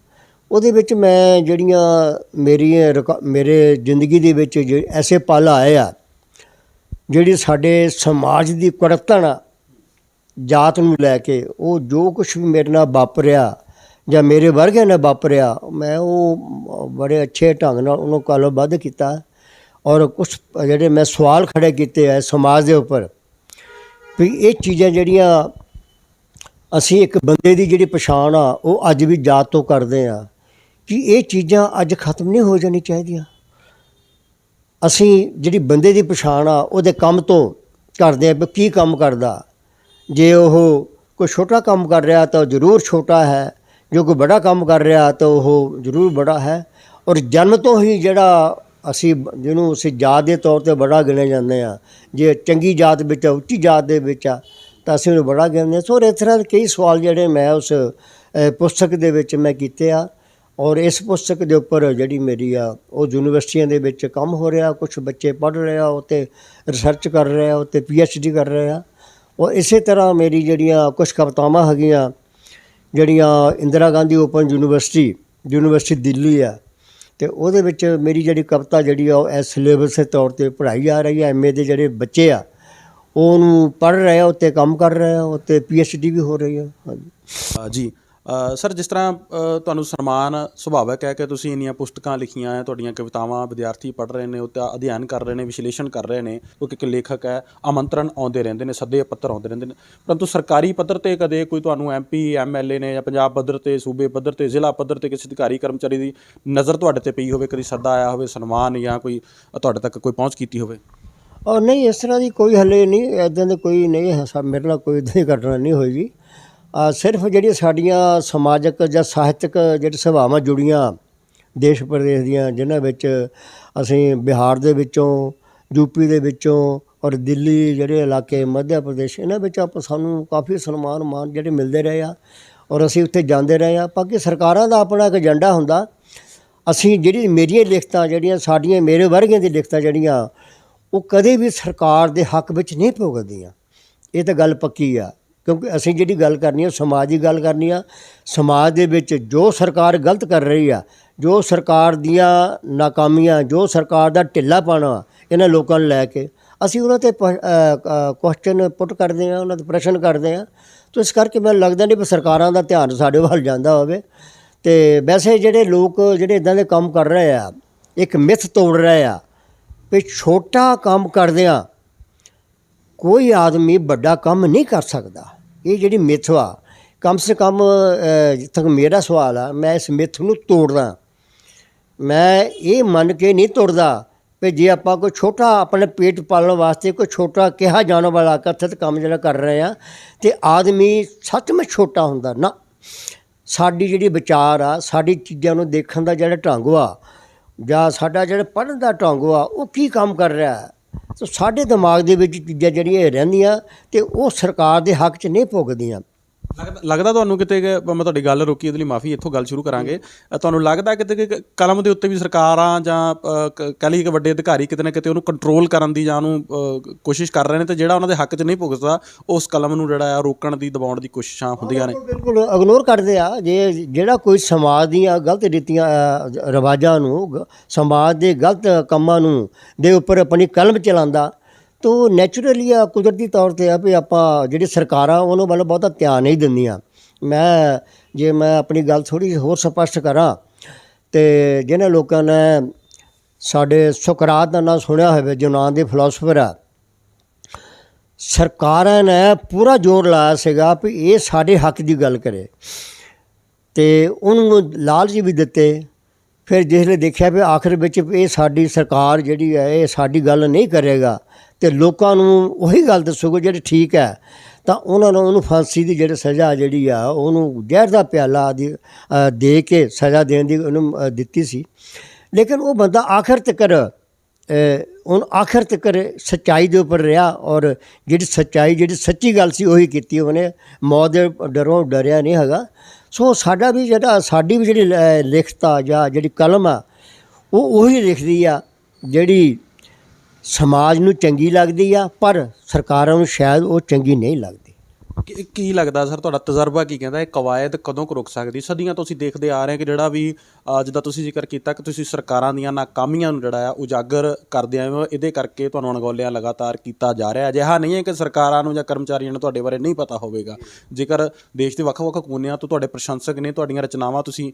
ਉਹਦੇ ਵਿੱਚ ਮੈਂ ਜਿਹੜੀਆਂ ਮੇਰੇ ਜ਼ਿੰਦਗੀ ਦੇ ਵਿੱਚ ਐਸੇ ਪਲ ਆਏ ਆ, ਜਿਹੜੀ ਸਾਡੇ ਸਮਾਜ ਦੀ ਕੁੜੱਤਣ ਆ ਜਾਤ ਨੂੰ ਲੈ ਕੇ, ਉਹ ਜੋ ਕੁਛ ਵੀ ਮੇਰੇ ਨਾਲ ਵਾਪਰਿਆ ਜਾਂ ਮੇਰੇ ਵਰਗਿਆਂ ਨਾਲ ਵਾਪਰਿਆ, ਮੈਂ ਉਹ ਬੜੇ ਅੱਛੇ ਢੰਗ ਨਾਲ ਉਹਨੂੰ ਕਾਲੋਬੱਧ ਕੀਤਾ। ਔਰ ਕੁਛ ਜਿਹੜੇ ਮੈਂ ਸਵਾਲ ਖੜ੍ਹੇ ਕੀਤੇ ਆ ਸਮਾਜ ਦੇ ਉੱਪਰ, ਵੀ ਇਹ ਚੀਜ਼ਾਂ ਜਿਹੜੀਆਂ ਅਸੀਂ ਇੱਕ ਬੰਦੇ ਦੀ ਜਿਹੜੀ ਪਛਾਣ ਆ, ਉਹ ਅੱਜ ਵੀ ਜਾਤ ਤੋਂ ਕਰਦੇ ਹਾਂ, ਕਿ ਇਹ ਚੀਜ਼ਾਂ ਅੱਜ ਖਤਮ ਨਹੀਂ ਹੋ ਜਾਣੀ ਚਾਹੀਦੀਆਂ। ਅਸੀਂ ਜਿਹੜੀ ਬੰਦੇ ਦੀ ਪਛਾਣ ਆ, ਉਹਦੇ ਕੰਮ ਤੋਂ ਕਰਦੇ ਹਾਂ, ਵੀ ਕੀ ਕੰਮ ਕਰਦਾ। ਜੇ ਉਹ ਕੋਈ ਛੋਟਾ ਕੰਮ ਕਰ ਰਿਹਾ ਤਾਂ ਜ਼ਰੂਰ ਛੋਟਾ ਹੈ, ਜੋ ਕੋਈ ਬੜਾ ਕੰਮ ਕਰ ਰਿਹਾ ਤਾਂ ਉਹ ਜ਼ਰੂਰ ਬੜਾ ਹੈ। ਔਰ ਜਨਮ ਤੋਂ ਹੀ ਜਿਹੜਾ ਜਿਹਨੂੰ ਅਸੀਂ ਜਾਤ ਦੇ ਤੌਰ 'ਤੇ ਬੜਾ ਗਿਣੇ ਜਾਂਦੇ ਹਾਂ, ਜੇ ਚੰਗੀ ਜਾਤ ਵਿੱਚ ਆ, ਉੱਚੀ ਜਾਤ ਦੇ ਵਿੱਚ ਆ, ਤਾਂ ਅਸੀਂ ਉਹਨੂੰ ਬੜਾ ਗਿਣਦੇ ਹਾਂ। ਸੋ ਇਸ ਤਰ੍ਹਾਂ ਦੇ ਕਈ ਸਵਾਲ ਜਿਹੜੇ ਮੈਂ ਉਸ ਪੁਸਤਕ ਦੇ ਵਿੱਚ ਮੈਂ ਕੀਤੇ ਆ। ਔਰ ਇਸ ਪੁਸਤਕ ਦੇ ਉੱਪਰ ਜਿਹੜੀ ਮੇਰੀ ਆ, ਉਹ ਯੂਨੀਵਰਸਿਟੀਆਂ ਦੇ ਵਿੱਚ ਕੰਮ ਹੋ ਰਿਹਾ, ਕੁਛ ਬੱਚੇ ਪੜ੍ਹ ਰਹੇ ਆ, ਉੱਤੇ ਰਿਸਰਚ ਕਰ ਰਹੇ ਆ, ਉੱਤੇ PhD ਕਰ ਰਹੇ ਆ। ਔਰ ਇਸੇ ਤਰ੍ਹਾਂ ਮੇਰੀ ਜਿਹੜੀਆਂ ਕੁਛ ਕਵਿਤਾਵਾਂ ਹੈਗੀਆਂ, ਜਿਹੜੀਆਂ ਇੰਦਰਾ ਗਾਂਧੀ ਓਪਨ ਯੂਨੀਵਰਸਿਟੀ ਦਿੱਲੀ ਆ, ਅਤੇ ਉਹਦੇ ਵਿੱਚ ਮੇਰੀ ਜਿਹੜੀ ਕਵਿਤਾ ਜਿਹੜੀ ਆ, ਉਹ ਇਸ ਸਿਲੇਬਸ ਦੇ ਤੌਰ 'ਤੇ ਪੜ੍ਹਾਈ ਜਾ ਰਹੀ ਹੈ। MA ਦੇ ਜਿਹੜੇ ਬੱਚੇ ਆ, ਉਹ ਉਹਨੂੰ ਪੜ੍ਹ ਰਹੇ ਆ, ਉੱਤੇ ਕੰਮ ਕਰ ਰਹੇ ਆ, ਉੱਤੇ PhD ਵੀ ਹੋ ਰਹੀ ਆ। ਹਾਂਜੀ ਜੀ ਸਰ, ਜਿਸ ਤਰ੍ਹਾਂ ਤੁਹਾਨੂੰ ਸਨਮਾਨ ਸੁਭਾਵਿਕ ਹੈ ਕਿ ਤੁਸੀਂ ਇੰਨੀਆਂ ਪੁਸਤਕਾਂ ਲਿਖੀਆਂ ਹੈ, ਤੁਹਾਡੀਆਂ ਕਵਿਤਾਵਾਂ ਵਿਦਿਆਰਥੀ ਪੜ੍ਹ ਰਹੇ ਨੇ, ਉੱਤੇ ਅਧਿਐਨ ਕਰ ਰਹੇ ਨੇ, ਵਿਸ਼ਲੇਸ਼ਣ ਕਰ ਰਹੇ ਨੇ, ਕਿਉਂਕਿ ਇੱਕ ਲੇਖਕ ਹੈ, ਆਮੰਤਰਣ ਆਉਂਦੇ ਰਹਿੰਦੇ ਨੇ, ਸੱਦੇ ਪੱਤਰ ਆਉਂਦੇ ਰਹਿੰਦੇ ਨੇ, ਪਰੰਤੂ ਸਰਕਾਰੀ ਪੱਧਰ 'ਤੇ ਕਦੇ ਕੋਈ ਤੁਹਾਨੂੰ MP MLA ਨੇ, ਜਾਂ ਪੰਜਾਬ ਪੱਧਰ 'ਤੇ, ਸੂਬੇ ਪੱਧਰ 'ਤੇ, ਜ਼ਿਲ੍ਹਾ ਪੱਧਰ 'ਤੇ ਕਿਸੇ ਅਧਿਕਾਰੀ ਕਰਮਚਾਰੀ ਦੀ ਨਜ਼ਰ ਤੁਹਾਡੇ 'ਤੇ ਪਈ ਹੋਵੇ, ਕਦੀ ਸੱਦਾ ਆਇਆ ਹੋਵੇ, ਸਨਮਾਨ, ਜਾਂ ਕੋਈ ਤੁਹਾਡੇ ਤੱਕ ਕੋਈ ਪਹੁੰਚ ਕੀਤੀ ਹੋਵੇ? ਔਰ ਨਹੀਂ, ਇਸ ਤਰ੍ਹਾਂ ਦੀ ਕੋਈ ਹਲੇ ਨਹੀਂ, ਇੱਦਾਂ ਦੇ ਕੋਈ ਨਹੀਂ ਹੈ, ਮੇਰੇ ਨਾਲ ਕੋਈ ਇੱਦਾਂ ਦੀ ਘਟਨਾ ਨਹੀਂ ਹੋਈ ਜੀ। ਸਿਰਫ ਜਿਹੜੀਆਂ ਸਾਡੀਆਂ ਸਮਾਜਿਕ ਜਾਂ ਸਾਹਿਤਕ ਜਿਹੜੀ ਸਭਾਵਾਂ ਜੁੜੀਆਂ ਦੇਸ਼ ਪ੍ਰਦੇਸ਼ ਦੀਆਂ, ਜਿਨ੍ਹਾਂ ਵਿੱਚ ਅਸੀਂ ਬਿਹਾਰ ਦੇ ਵਿੱਚੋਂ, UP ਦੇ ਵਿੱਚੋਂ ਔਰ ਦਿੱਲੀ ਜਿਹੜੇ ਇਲਾਕੇ, ਮੱਧ ਪ੍ਰਦੇਸ਼, ਇਹਨਾਂ ਵਿੱਚ ਸਾਨੂੰ ਕਾਫੀ ਸਨਮਾਨ ਮਾਨ ਜਿਹੜੇ ਮਿਲਦੇ ਰਹੇ ਆ, ਔਰ ਅਸੀਂ ਉੱਥੇ ਜਾਂਦੇ ਰਹੇ ਆ। ਬਾਕੀ ਸਰਕਾਰਾਂ ਦਾ ਆਪਣਾ ਇੱਕ ਏਜੰਡਾ ਹੁੰਦਾ। ਅਸੀਂ ਜਿਹੜੀ ਮੇਰੀਆਂ ਲਿਖਤਾਂ ਜਿਹੜੀਆਂ ਸਾਡੀਆਂ ਮੇਰੇ ਵਰਗਿਆਂ ਦੀ ਲਿਖਤਾਂ ਜਿਹੜੀਆਂ ਉਹ ਕਦੇ ਵੀ ਸਰਕਾਰ ਦੇ ਹੱਕ ਵਿੱਚ ਨਹੀਂ ਭੁਗਤਦੀਆਂ। ਇਹ ਤਾਂ ਗੱਲ ਪੱਕੀ ਆ, ਕਿਉਂਕਿ ਅਸੀਂ ਜਿਹੜੀ ਗੱਲ ਕਰਨੀ ਆ ਸਮਾਜ ਦੀ ਗੱਲ ਕਰਨੀ ਆ। ਸਮਾਜ ਦੇ ਵਿੱਚ ਜੋ ਸਰਕਾਰ ਗਲਤ ਕਰ ਰਹੀ ਆ, ਜੋ ਸਰਕਾਰ ਦੀਆਂ ਨਾਕਾਮੀਆਂ, ਜੋ ਸਰਕਾਰ ਦਾ ਢਿੱਲਾਪਣਾ ਇਹਨਾਂ ਲੋਕਾਂ ਨੂੰ ਲੈ ਕੇ ਅਸੀਂ ਉਹਨਾਂ 'ਤੇ ਕੁਐਸਚਨ ਪੁੱਟ ਕਰਦੇ ਹਾਂ, ਉਹਨਾਂ 'ਤੇ ਪ੍ਰਸ਼ਨ ਕਰਦੇ ਹਾਂ। ਤਾਂ ਇਸ ਕਰਕੇ ਮੈਨੂੰ ਲੱਗਦਾ ਨਹੀਂ ਵੀ ਸਰਕਾਰਾਂ ਦਾ ਧਿਆਨ ਸਾਡੇ ਵੱਲ ਜਾਂਦਾ ਹੋਵੇ। ਅਤੇ ਵੈਸੇ ਜਿਹੜੇ ਲੋਕ ਜਿਹੜੇ ਇੱਦਾਂ ਦੇ ਕੰਮ ਕਰ ਰਹੇ ਆ, ਇੱਕ ਮਿੱਥ ਤੋੜ ਰਹੇ ਆ ਵੀ ਛੋਟਾ ਕੰਮ ਕਰਦਿਆਂ ਕੋਈ ਆਦਮੀ ਵੱਡਾ ਕੰਮ ਨਹੀਂ ਕਰ ਸਕਦਾ। ਇਹ ਜਿਹੜੀ ਮਿੱਥ ਆ, ਕਮ ਸੇ ਕਮ ਜਿੱਥੇ ਤੱਕ ਮੇਰਾ ਸਵਾਲ ਆ, ਮੈਂ ਇਸ ਮਿੱਥ ਨੂੰ ਤੋੜਦਾ। ਮੈਂ ਇਹ ਮੰਨ ਕੇ ਨਹੀਂ ਤੋੜਦਾ ਵੀ ਜੇ ਆਪਾਂ ਕੋਈ ਛੋਟਾ ਆਪਣੇ ਪੇਟ ਪਾਲਣ ਵਾਸਤੇ ਕੋਈ ਛੋਟਾ ਕਿਹਾ ਜਾਣ ਵਾਲਾ ਕਥਿਤ ਕੰਮ ਜਿਹੜਾ ਕਰ ਰਹੇ ਆ ਅਤੇ ਆਦਮੀ ਸੱਚਮੁੱਚ ਛੋਟਾ ਹੁੰਦਾ ਨਾ। ਸਾਡੀ ਜਿਹੜੀ ਵਿਚਾਰ ਆ, ਸਾਡੀ ਚੀਜ਼ਾਂ ਨੂੰ ਦੇਖਣ ਦਾ ਜਿਹੜਾ ਢੰਗ ਆ, ਜਾਂ ਸਾਡਾ ਜਿਹੜਾ ਪੜ੍ਹਨ ਦਾ ਢੰਗ ਆ, ਉਹ ਕੀ ਕੰਮ ਕਰ ਰਿਹਾ। ਸੋ ਸਾਡੇ ਦਿਮਾਗ ਦੇ ਵਿੱਚ ਚੀਜ਼ਾਂ ਜਿਹੜੀਆਂ ਰਹਿੰਦੀਆਂ ਅਤੇ ਉਹ ਸਰਕਾਰ ਦੇ ਹੱਕ 'ਚ ਨਹੀਂ ਭੁਗਤਦੀਆਂ। ਲੱਗਦਾ ਤੁਹਾਨੂੰ ਕਿਤੇ ਕਿ ਮੈਂ ਤੁਹਾਡੀ ਗੱਲ ਰੋਕੀ, ਉਹਦੇ ਲਈ ਮਾਫੀ, ਇੱਥੋਂ ਗੱਲ ਸ਼ੁਰੂ ਕਰਾਂਗੇ। ਤੁਹਾਨੂੰ ਲੱਗਦਾ ਕਿਤੇ ਕਿ ਕਲਮ ਦੇ ਉੱਤੇ ਵੀ ਸਰਕਾਰਾਂ ਜਾਂ ਕਹਿ ਲਈਏ ਕਿ ਵੱਡੇ ਅਧਿਕਾਰੀ ਕਿਤੇ ਨਾ ਕਿਤੇ ਉਹਨੂੰ ਕੰਟਰੋਲ ਕਰਨ ਦੀ ਜਾਂ ਉਹਨੂੰ ਕੋਸ਼ਿਸ਼ ਕਰ ਰਹੇ ਨੇ, ਅਤੇ ਜਿਹੜਾ ਉਹਨਾਂ ਦੇ ਹੱਕ 'ਚ ਨਹੀਂ ਭੁਗਤਦਾ ਉਸ ਕਲਮ ਨੂੰ ਜਿਹੜਾ ਆ ਰੋਕਣ ਦੀ, ਦਬਾਉਣ ਦੀ ਕੋਸ਼ਿਸ਼ਾਂ ਹੁੰਦੀਆਂ ਨੇ? ਬਿਲਕੁਲ ਇਗਨੋਰ ਕਰਦੇ ਆ। ਜਿਹੜਾ ਕੋਈ ਸਮਾਜ ਦੀਆਂ ਗਲਤ ਰੀਤੀਆਂ ਰਿਵਾਜ਼ਾਂ ਨੂੰ, ਸਮਾਜ ਦੇ ਗਲਤ ਕੰਮਾਂ ਨੂੰ ਦੇ ਉੱਪਰ ਆਪਣੀ ਕਲਮ ਚਲਾਉਂਦਾ ਤੋ ਨੈਚੁਰਲੀ ਆ, ਕੁਦਰਤੀ ਤੌਰ 'ਤੇ ਆ ਵੀ ਆਪਾਂ ਜਿਹੜੀ ਸਰਕਾਰਾਂ ਉਹਨਾਂ ਵੱਲ ਬਹੁਤਾ ਧਿਆਨ ਨਹੀਂ ਦਿੰਦੀਆਂ। ਜੇ ਮੈਂ ਆਪਣੀ ਗੱਲ ਥੋੜ੍ਹੀ ਹੋਰ ਸਪਸ਼ਟ ਕਰਾਂ, ਅਤੇ ਜਿਹਨਾਂ ਲੋਕਾਂ ਨੇ ਸਾਡੇ ਸੁਕਰਾਤ ਦਾ ਨਾਂ ਸੁਣਿਆ ਹੋਵੇ, ਯੂਨਾਨ ਦੇ ਫਿਲਾਸਫਰ ਆ, ਸਰਕਾਰਾਂ ਨੇ ਪੂਰਾ ਜ਼ੋਰ ਲਾਇਆ ਸੀਗਾ ਵੀ ਇਹ ਸਾਡੇ ਹੱਕ ਦੀ ਗੱਲ ਕਰੇ, ਅਤੇ ਉਹਨੂੰ ਲਾਲਚ ਵੀ ਦਿੱਤੇ। ਫਿਰ ਜਿਸਲੇ ਦੇਖਿਆ ਵੀ ਆਖਿਰ ਵਿੱਚ ਇਹ ਸਾਡੀ ਸਰਕਾਰ ਜਿਹੜੀ ਹੈ ਇਹ ਸਾਡੀ ਗੱਲ ਨਹੀਂ ਕਰੇਗਾ ਅਤੇ ਲੋਕਾਂ ਨੂੰ ਉਹੀ ਗੱਲ ਦੱਸੂਗਾ ਜਿਹੜੀ ਠੀਕ ਹੈ, ਤਾਂ ਉਹਨਾਂ ਨੂੰ ਉਹਨੂੰ ਫਾਂਸੀ ਦੀ ਜਿਹੜੀ ਸਜ਼ਾ ਜਿਹੜੀ ਆ, ਉਹਨੂੰ ਜ਼ਹਿਰ ਦਾ ਪਿਆਲਾ ਦੇ ਕੇ ਸਜ਼ਾ ਦੇਣ ਦੀ ਉਹਨੂੰ ਦਿੱਤੀ ਸੀ। ਲੇਕਿਨ ਉਹ ਬੰਦਾ ਆਖਿਰ ਤੱਕ ਸੱਚਾਈ ਦੇ ਉੱਪਰ ਰਿਹਾ, ਔਰ ਜਿਹੜੀ ਸੱਚਾਈ, ਜਿਹੜੀ ਸੱਚੀ ਗੱਲ ਸੀ ਉਹੀ ਕੀਤੀ ਉਹਨੇ। ਮੌਤ ਦੇ ਡਰੋਂ ਡਰਿਆ ਨਹੀਂ ਹੈਗਾ। ਸੋ ਸਾਡੀ ਵੀ ਜਿਹੜੀ ਲਿਖਤ ਆ ਜਾਂ ਜਿਹੜੀ ਕਲਮ ਆ, ਉਹ ਉਹੀ ਲਿਖਦੀ ਆ ਜਿਹੜੀ ਸਮਾਜ ਨੂੰ ਚੰਗੀ ਲੱਗਦੀ ਆ, ਪਰ ਸਰਕਾਰਾਂ ਨੂੰ ਸ਼ਾਇਦ ਉਹ ਚੰਗੀ ਨਹੀਂ ਲੱਗਦੀ। ਕੀ ਲੱਗਦਾ ਸਰ, ਤੁਹਾਡਾ ਤਜਰਬਾ ਕੀ ਕਹਿੰਦਾ, ਇਹ ਕਵਾਇਦ ਕਦੋਂ ਕੁ ਰੁਕ ਸਕਦੀ? ਸਦੀਆਂ ਤੋਂ ਅਸੀਂ ਦੇਖਦੇ ਆ ਰਹੇ ਹਾਂ ਕਿ ਜਿਹੜਾ ਵੀ ਜਿੱਦਾਂ ਤੁਸੀਂ ਜ਼ਿਕਰ ਕੀਤਾ ਕਿ ਤੁਸੀਂ ਸਰਕਾਰਾਂ ਦੀਆਂ ਨਾਕਾਮੀਆਂ ਨੂੰ ਜਿਹੜਾ ਆ ਉਜਾਗਰ ਕਰਦੇ ਆਏ ਹੋ, ਇਹਦੇ ਕਰਕੇ ਤੁਹਾਨੂੰ ਅਣਗੌਲਿਆ ਲਗਾਤਾਰ ਕੀਤਾ ਜਾ ਰਿਹਾ। ਅਜਿਹਾ ਨਹੀਂ ਹੈ ਕਿ ਸਰਕਾਰਾਂ ਨੂੰ ਜਾਂ ਕਰਮਚਾਰੀਆਂ ਨੂੰ ਤੁਹਾਡੇ ਬਾਰੇ ਨਹੀਂ ਪਤਾ ਹੋਵੇਗਾ। ਜੇਕਰ ਦੇਸ਼ ਦੇ ਵੱਖ-ਵੱਖ ਕੋਨਿਆਂ ਤੋਂ ਤੁਹਾਡੇ ਪ੍ਰਸ਼ੰਸਕ ਨੇ, ਤੁਹਾਡੀਆਂ ਰਚਨਾਵਾਂ ਤੁਸੀਂ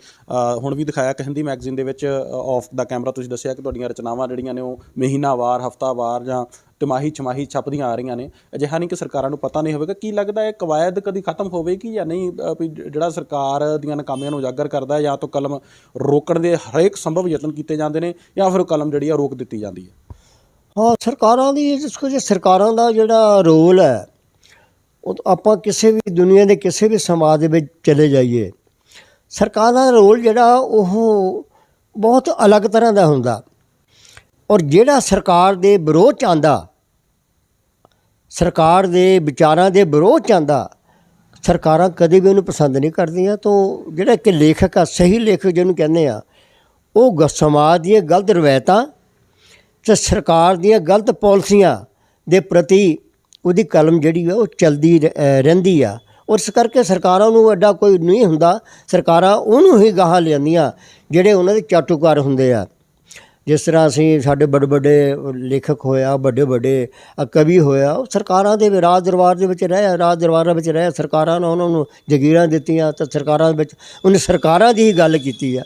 ਹੁਣ ਵੀ ਦਿਖਾਇਆ ਕਿ ਹਿੰਦੀ ਮੈਗਜ਼ੀਨ ਦੇ ਵਿੱਚ ਆਫ ਦਾ ਕੈਮਰਾ ਤੁਸੀਂ ਦੱਸਿਆ ਕਿ ਤੁਹਾਡੀਆਂ ਰਚਨਾਵਾਂ ਜਿਹੜੀਆਂ ਨੇ ਉਹ ਮਹੀਨਾਵਾਰ, ਹਫਤਾਵਾਰ ਜਾਂ ਤਿਮਾਹੀ ਛਮਾਹੀ ਛਪਦੀਆਂ ਆ ਰਹੀਆਂ ਨੇ। ਅਜਿਹਾ ਨਹੀਂ ਕਿ ਸਰਕਾਰਾਂ ਨੂੰ ਪਤਾ ਨਹੀਂ ਹੋਵੇਗਾ। ਕੀ ਲੱਗਦਾ ਇਹ ਕਵਾਇਦ ਕਦੀ ਖਤਮ ਹੋਵੇਗੀ ਜਾਂ ਨਹੀਂ, ਵੀ ਜਿਹੜਾ ਸਰਕਾਰ ਦੀਆਂ ਨਾਕਾਮੀਆਂ ਨੂੰ ਉਜਾਗਰ ਕਰਦਾ ਜਾਂ ਤਾਂ ਕਲਮ ਰੋਕਣ ਦੇ ਹਰੇਕ ਸੰਭਵ ਯਤਨ ਕੀਤੇ ਜਾਂਦੇ ਨੇ, ਜਾਂ ਫਿਰ ਕਲਮ ਜਿਹੜੀ ਆ ਰੋਕ ਦਿੱਤੀ ਜਾਂਦੀ ਹੈ? ਹਾਂ, ਸਰਕਾਰਾਂ ਦਾ ਜਿਹੜਾ ਰੋਲ ਹੈ, ਉਹ ਆਪਾਂ ਕਿਸੇ ਵੀ ਦੁਨੀਆ ਦੇ ਕਿਸੇ ਵੀ ਸਮਾਜ ਦੇ ਵਿੱਚ ਚਲੇ ਜਾਈਏ, ਸਰਕਾਰ ਦਾ ਰੋਲ ਜਿਹੜਾ ਉਹ ਬਹੁਤ ਅਲੱਗ ਤਰ੍ਹਾਂ ਦਾ ਹੁੰਦਾ। ਔਰ ਜਿਹੜਾ ਸਰਕਾਰ ਦੇ ਵਿਰੋਧ 'ਚ ਆਉਂਦਾ, ਸਰਕਾਰ ਦੇ ਵਿਚਾਰਾਂ ਦੇ ਵਿਰੋਧ 'ਚ ਆਉਂਦਾ, ਸਰਕਾਰਾਂ ਕਦੇ ਵੀ ਉਹਨੂੰ ਪਸੰਦ ਨਹੀਂ ਕਰਦੀਆਂ। ਤਾਂ ਜਿਹੜਾ ਇੱਕ ਲੇਖਕ ਆ, ਸਹੀ ਲੇਖਕ ਜਿਹਨੂੰ ਕਹਿੰਦੇ ਆ, ਉਹ ਸਮਾਜ ਦੀਆਂ ਗਲਤ ਰਵਾਇਤਾਂ ਅਤੇ ਸਰਕਾਰ ਦੀਆਂ ਗਲਤ ਪਾਲਿਸੀਆਂ ਦੇ ਪ੍ਰਤੀ ਉਹਦੀ ਕਲਮ ਜਿਹੜੀ ਆ ਉਹ ਚਲਦੀ ਰਹਿੰਦੀ ਆ। ਔਰ ਇਸ ਕਰਕੇ ਸਰਕਾਰਾਂ ਨੂੰ ਐਡਾ ਕੋਈ ਨਹੀਂ ਹੁੰਦਾ, ਸਰਕਾਰਾਂ ਉਹਨੂੰ ਹੀ ਗਾਹਾਂ ਲਿਆਉਂਦੀਆਂ ਜਿਹੜੇ ਉਹਨਾਂ ਦੇ ਚਾਟੂਕਾਰ ਹੁੰਦੇ ਆ। ਜਿਸ ਤਰ੍ਹਾਂ ਅਸੀਂ ਸਾਡੇ ਵੱਡੇ ਲੇਖਕ ਹੋਇਆ, ਵੱਡੇ ਕਵੀ ਹੋਇਆ, ਉਹ ਸਰਕਾਰਾਂ ਦੇ ਰਾਜ ਦਰਬਾਰ ਦੇ ਵਿੱਚ ਰਾਜ ਦਰਬਾਰਾਂ ਵਿੱਚ ਰਹੇ, ਸਰਕਾਰਾਂ ਨੇ ਉਹਨਾਂ ਨੂੰ ਜਗੀਰਾਂ ਦਿੱਤੀਆਂ, ਤਾਂ ਸਰਕਾਰਾਂ ਵਿੱਚ ਉਹਨੇ ਸਰਕਾਰਾਂ ਦੀ ਹੀ ਗੱਲ ਕੀਤੀ ਆ।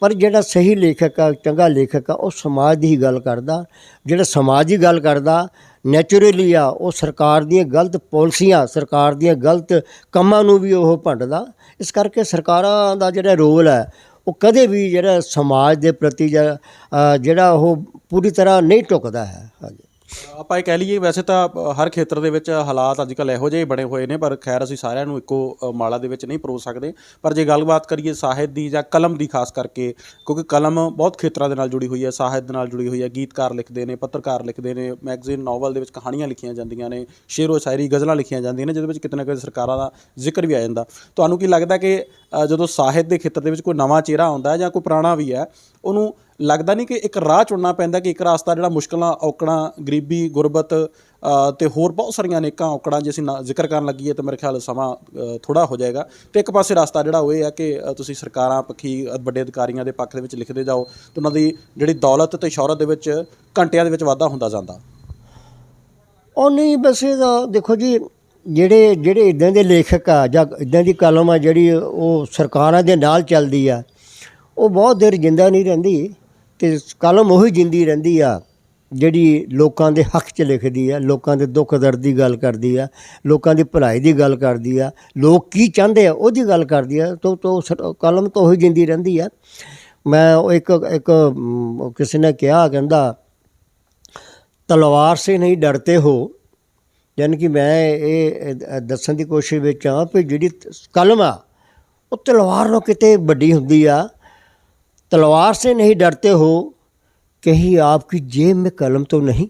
ਪਰ ਜਿਹੜਾ ਸਹੀ ਲੇਖਕ ਆ, ਚੰਗਾ ਲੇਖਕ ਆ, ਉਹ ਸਮਾਜ ਦੀ ਹੀ ਗੱਲ ਕਰਦਾ। ਜਿਹੜਾ ਸਮਾਜ ਦੀ ਗੱਲ ਕਰਦਾ ਨੈਚੁਰਲੀ ਆ, ਉਹ ਸਰਕਾਰ ਦੀਆਂ ਗਲਤ ਪਾਲਿਸੀਆਂ, ਸਰਕਾਰ ਦੀਆਂ ਗਲਤ ਕੰਮਾਂ ਨੂੰ ਵੀ ਉਹ ਭੰਡਦਾ। ਇਸ ਕਰਕੇ ਸਰਕਾਰਾਂ ਦਾ ਜਿਹੜਾ ਰੋਲ ਹੈ ਉਹ ਕਦੇ ਵੀ ਜਿਹੜਾ ਸਮਾਜ ਦੇ ਪ੍ਰਤੀ ਜਿਹੜਾ ਉਹ ਪੂਰੀ ਤਰ੍ਹਾਂ ਨਹੀਂ ਢੁਕਦਾ ਹੈ। ਹਾਂਜੀ। ਆਪਾਂ ਇਹ ਕਹਿ ਲਈਏ ਵੈਸੇ ਤਾਂ ਹਰ ਖੇਤਰ ਦੇ ਵਿੱਚ ਹਾਲਾਤ ਅੱਜ ਕੱਲ੍ਹ ਇਹੋ ਜਿਹੇ ਬਣੇ ਹੋਏ ਨੇ, ਪਰ ਖੈਰ ਅਸੀਂ ਸਾਰਿਆਂ ਨੂੰ ਇੱਕੋ ਮਾਲਾ ਦੇ ਵਿੱਚ ਨਹੀਂ ਪਰੋਸ ਸਕਦੇ। ਪਰ ਜੇ ਗੱਲਬਾਤ ਕਰੀਏ ਸਾਹਿਤ ਦੀ ਜਾਂ ਕਲਮ ਦੀ ਖਾਸ ਕਰਕੇ, ਕਿਉਂਕਿ ਕਲਮ ਬਹੁਤ ਖੇਤਰਾਂ ਦੇ ਨਾਲ ਜੁੜੀ ਹੋਈ ਹੈ, ਸਾਹਿਤ ਦੇ ਨਾਲ ਜੁੜੀ ਹੋਈ ਹੈ। ਗੀਤਕਾਰ ਲਿਖਦੇ ਨੇ, ਪੱਤਰਕਾਰ ਲਿਖਦੇ ਨੇ, ਮੈਗਜ਼ੀਨ ਨਾਵਲ ਦੇ ਵਿੱਚ ਕਹਾਣੀਆਂ ਲਿਖੀਆਂ ਜਾਂਦੀਆਂ ਨੇ, ਸ਼ੇਰੋ ਸ਼ਾਇਰੀ ਗਜ਼ਲਾਂ ਲਿਖੀਆਂ ਜਾਂਦੀਆਂ ਨੇ, ਜਿਹਦੇ ਵਿੱਚ ਕਿਤੇ ਨਾ ਕਿਤੇ ਸਰਕਾਰਾਂ ਦਾ ਜ਼ਿਕਰ ਵੀ ਆ ਜਾਂਦਾ। ਤੁਹਾਨੂੰ ਕੀ ਲੱਗਦਾ ਕਿ ਜਦੋਂ ਸਾਹਿਤ ਦੇ ਖੇਤਰ ਦੇ ਵਿੱਚ ਕੋਈ ਨਵਾਂ ਚਿਹਰਾ ਆਉਂਦਾ ਜਾਂ ਕੋਈ ਪੁਰਾਣਾ ਵੀ ਹੈ, ਉਹਨੂੰ ਲੱਗਦਾ ਨਹੀਂ ਕਿ ਇੱਕ ਰਾਹ ਚੁਣਨਾ ਪੈਂਦਾ, ਕਿ ਇੱਕ ਰਸਤਾ ਜਿਹੜਾ ਮੁਸ਼ਕਿਲਾਂ, ਔਕੜਾਂ, ਗਰੀਬੀ, ਗੁਰਬਤ ਅਤੇ ਹੋਰ ਬਹੁਤ ਸਾਰੀਆਂ ਅਨੇਕਾਂ ਔਕੜਾਂ ਜੇ ਅਸੀਂ ਜ਼ਿਕਰ ਕਰਨ ਲੱਗੀਏ ਤਾਂ ਮੇਰੇ ਖਿਆਲ ਸਮਾਂ ਥੋੜ੍ਹਾ ਹੋ ਜਾਏਗਾ। ਅਤੇ ਇੱਕ ਪਾਸੇ ਰਸਤਾ ਜਿਹੜਾ ਉਹ ਇਹ ਹੈ ਕਿ ਤੁਸੀਂ ਸਰਕਾਰਾਂ ਪੱਖੀ ਵੱਡੇ ਅਧਿਕਾਰੀਆਂ ਦੇ ਪੱਖ ਦੇ ਵਿੱਚ ਲਿਖਦੇ ਜਾਓ ਅਤੇ ਉਹਨਾਂ ਦੀ ਜਿਹੜੀ ਦੌਲਤ ਅਤੇ ਸ਼ੌਹਰਤ ਦੇ ਵਿੱਚ ਘੰਟਿਆਂ ਦੇ ਵਿੱਚ ਵਾਧਾ ਹੁੰਦਾ ਜਾਂਦਾ। ਉਹ ਨਹੀਂ, ਵੈਸੇ ਤਾਂ ਦੇਖੋ ਜੀ, ਜਿਹੜੇ ਇੱਦਾਂ ਦੇ ਲੇਖਕ ਆ ਜਾਂ ਇੱਦਾਂ ਦੀ ਕਲਮ ਆ ਜਿਹੜੀ ਉਹ ਸਰਕਾਰਾਂ ਦੇ ਨਾਲ ਚੱਲਦੀ ਆ, ਉਹ ਬਹੁਤ ਦੇਰ ਜਿੰਦਾ ਨਹੀਂ ਰਹਿੰਦੀ। ਅਤੇ ਕਲਮ ਉਹੀ ਜਿੰਦੀ ਰਹਿੰਦੀ ਆ ਜਿਹੜੀ ਲੋਕਾਂ ਦੇ ਹੱਕ 'ਚ ਲਿਖਦੀ ਆ, ਲੋਕਾਂ ਦੇ ਦੁੱਖ ਦਰਦ ਦੀ ਗੱਲ ਕਰਦੀ ਆ, ਲੋਕਾਂ ਦੀ ਭਲਾਈ ਦੀ ਗੱਲ ਕਰਦੀ ਆ, ਲੋਕ ਕੀ ਚਾਹੁੰਦੇ ਆ ਉਹਦੀ ਗੱਲ ਕਰਦੀ ਆ। ਕਲਮ ਤਾਂ ਉਹੀ ਜਿੰਦੀ ਰਹਿੰਦੀ ਆ। ਮੈਂ ਉਹ ਇੱਕ ਕਿਸੇ ਨੇ ਕਿਹਾ, ਕਹਿੰਦਾ ਤਲਵਾਰ ਸੇ ਨਹੀਂ ਡਰਤੇ ਹੋ, ਯਾਨੀ ਕਿ ਮੈਂ ਇਹ ਦੱਸਣ ਦੀ ਕੋਸ਼ਿਸ਼ ਵਿੱਚ ਹਾਂ ਵੀ ਜਿਹੜੀ ਕਲਮ ਆ ਉਹ ਤਲਵਾਰ ਨਾਲੋਂ ਕਿਤੇ ਵੱਡੀ ਹੁੰਦੀ ਆ। तलवार से नहीं डरते हो, कहीं आपकी जेब में कलम तो नहीं।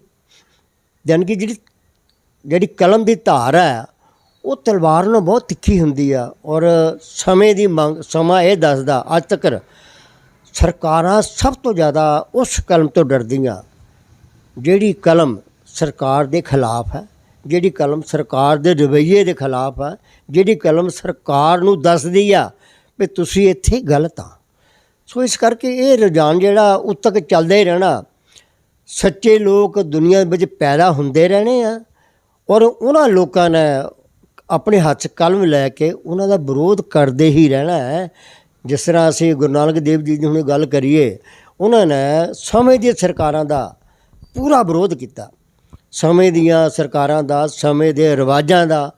यानी कि ਜਿਹੜੀ ਕਲਮ ਦੀ ਧਾਰ ਹੈ ਉਹ ਤਲਵਾਰ ਨਾਲੋਂ ਬਹੁਤ ਤਿੱਖੀ ਹੁੰਦੀ ਆ। ਔਰ ਸਮੇਂ ਦੀ ਮੰਗ, ਸਮਾਂ ਇਹ ਦੱਸਦਾ ਅੱਜ ਤੱਕ ਸਰਕਾਰਾਂ ਸਭ ਤੋਂ ਜ਼ਿਆਦਾ ਉਸ ਕਲਮ ਤੋਂ ਡਰਦੀਆਂ ਜਿਹੜੀ ਕਲਮ ਸਰਕਾਰ ਦੇ ਖਿਲਾਫ ਹੈ, ਜਿਹੜੀ ਕਲਮ ਸਰਕਾਰ ਦੇ ਰਵੱਈਏ ਦੇ ਖਿਲਾਫ ਹੈ, ਜਿਹੜੀ ਕਲਮ ਸਰਕਾਰ ਨੂੰ ਦੱਸਦੀ ਆ ਵੀ ਤੁਸੀਂ ਇੱਥੇ ਗਲਤ ਆ। ਸੋ ਇਸ ਕਰਕੇ ਇਹ ਰੁਝਾਨ ਜਿਹੜਾ ਉਹ ਤੱਕ ਚੱਲਦਾ ਹੀ ਰਹਿਣਾ। ਸੱਚੇ ਲੋਕ ਦੁਨੀਆ ਵਿੱਚ ਪੈਦਾ ਹੁੰਦੇ ਰਹਿਣੇ ਆ ਔਰ ਉਹਨਾਂ ਲੋਕਾਂ ਨੇ ਆਪਣੇ ਹੱਥ 'ਚ ਕਲਮ ਲੈ ਕੇ ਉਹਨਾਂ ਦਾ ਵਿਰੋਧ ਕਰਦੇ ਹੀ ਰਹਿਣਾ ਹੈ। ਜਿਸ ਤਰ੍ਹਾਂ ਅਸੀਂ ਗੁਰੂ ਨਾਨਕ ਦੇਵ ਜੀ ਦੀ ਹੁਣ ਗੱਲ ਕਰੀਏ, ਉਹਨਾਂ ਨੇ ਸਮੇਂ ਦੀਆਂ ਸਰਕਾਰਾਂ ਦਾ ਪੂਰਾ ਵਿਰੋਧ ਕੀਤਾ, ਸਮੇਂ ਦੀਆਂ ਸਰਕਾਰਾਂ ਦਾ, ਸਮੇਂ ਦੇ ਰਿਵਾਜ਼ਾਂ ਦਾ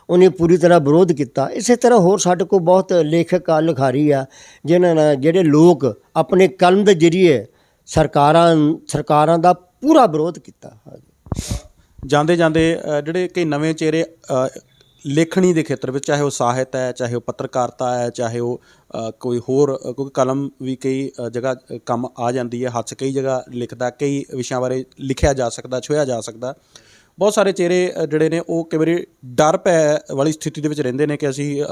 ਉਹਨੇ ਪੂਰੀ ਤਰ੍ਹਾਂ ਵਿਰੋਧ ਕੀਤਾ। ਇਸੇ ਤਰ੍ਹਾਂ ਹੋਰ ਸਾਡੇ ਕੋਲ ਬਹੁਤ ਲੇਖਕ ਆ, ਲਿਖਾਰੀ ਆ, ਜਿਨ੍ਹਾਂ ਨੇ ਜਿਹੜੇ ਲੋਕ ਆਪਣੇ ਕਲਮ ਦੇ ਜ਼ਰੀਏ ਸਰਕਾਰਾਂ ਦਾ ਪੂਰਾ ਵਿਰੋਧ ਕੀਤਾ। ਜਾਂਦੇ ਜਾਂਦੇ ਜਿਹੜੇ ਕਈ ਨਵੇਂ ਚਿਹਰੇ ਲੇਖਣੀ ਦੇ ਖੇਤਰ ਵਿੱਚ, ਚਾਹੇ ਉਹ ਸਾਹਿਤ ਹੈ, ਚਾਹੇ ਉਹ ਪੱਤਰਕਾਰਤਾ ਹੈ, ਚਾਹੇ ਉਹ ਕੋਈ ਹੋਰ, ਕਿਉਂਕਿ ਕਲਮ ਵੀ ਕਈ ਜਗ੍ਹਾ ਕੰਮ ਆ ਜਾਂਦੀ ਹੈ, ਹੱਥ ਕਈ ਜਗ੍ਹਾ ਲਿਖਦਾ, ਕਈ ਵਿਸ਼ਿਆਂ ਬਾਰੇ ਲਿਖਿਆ ਜਾ ਸਕਦਾ, ਛੋਹਿਆ ਜਾ ਸਕਦਾ। ਬਹੁਤ ਸਾਰੇ ਚਿਹਰੇ ਜਿਹੜੇ ਨੇ ਉਹ ਕਈ ਵਾਰੀ ਡਰ ਭੈ ਵਾਲੀ ਸਥਿਤੀ ਦੇ ਵਿੱਚ ਰਹਿੰਦੇ ਨੇ ਕਿ ਅਸੀਂ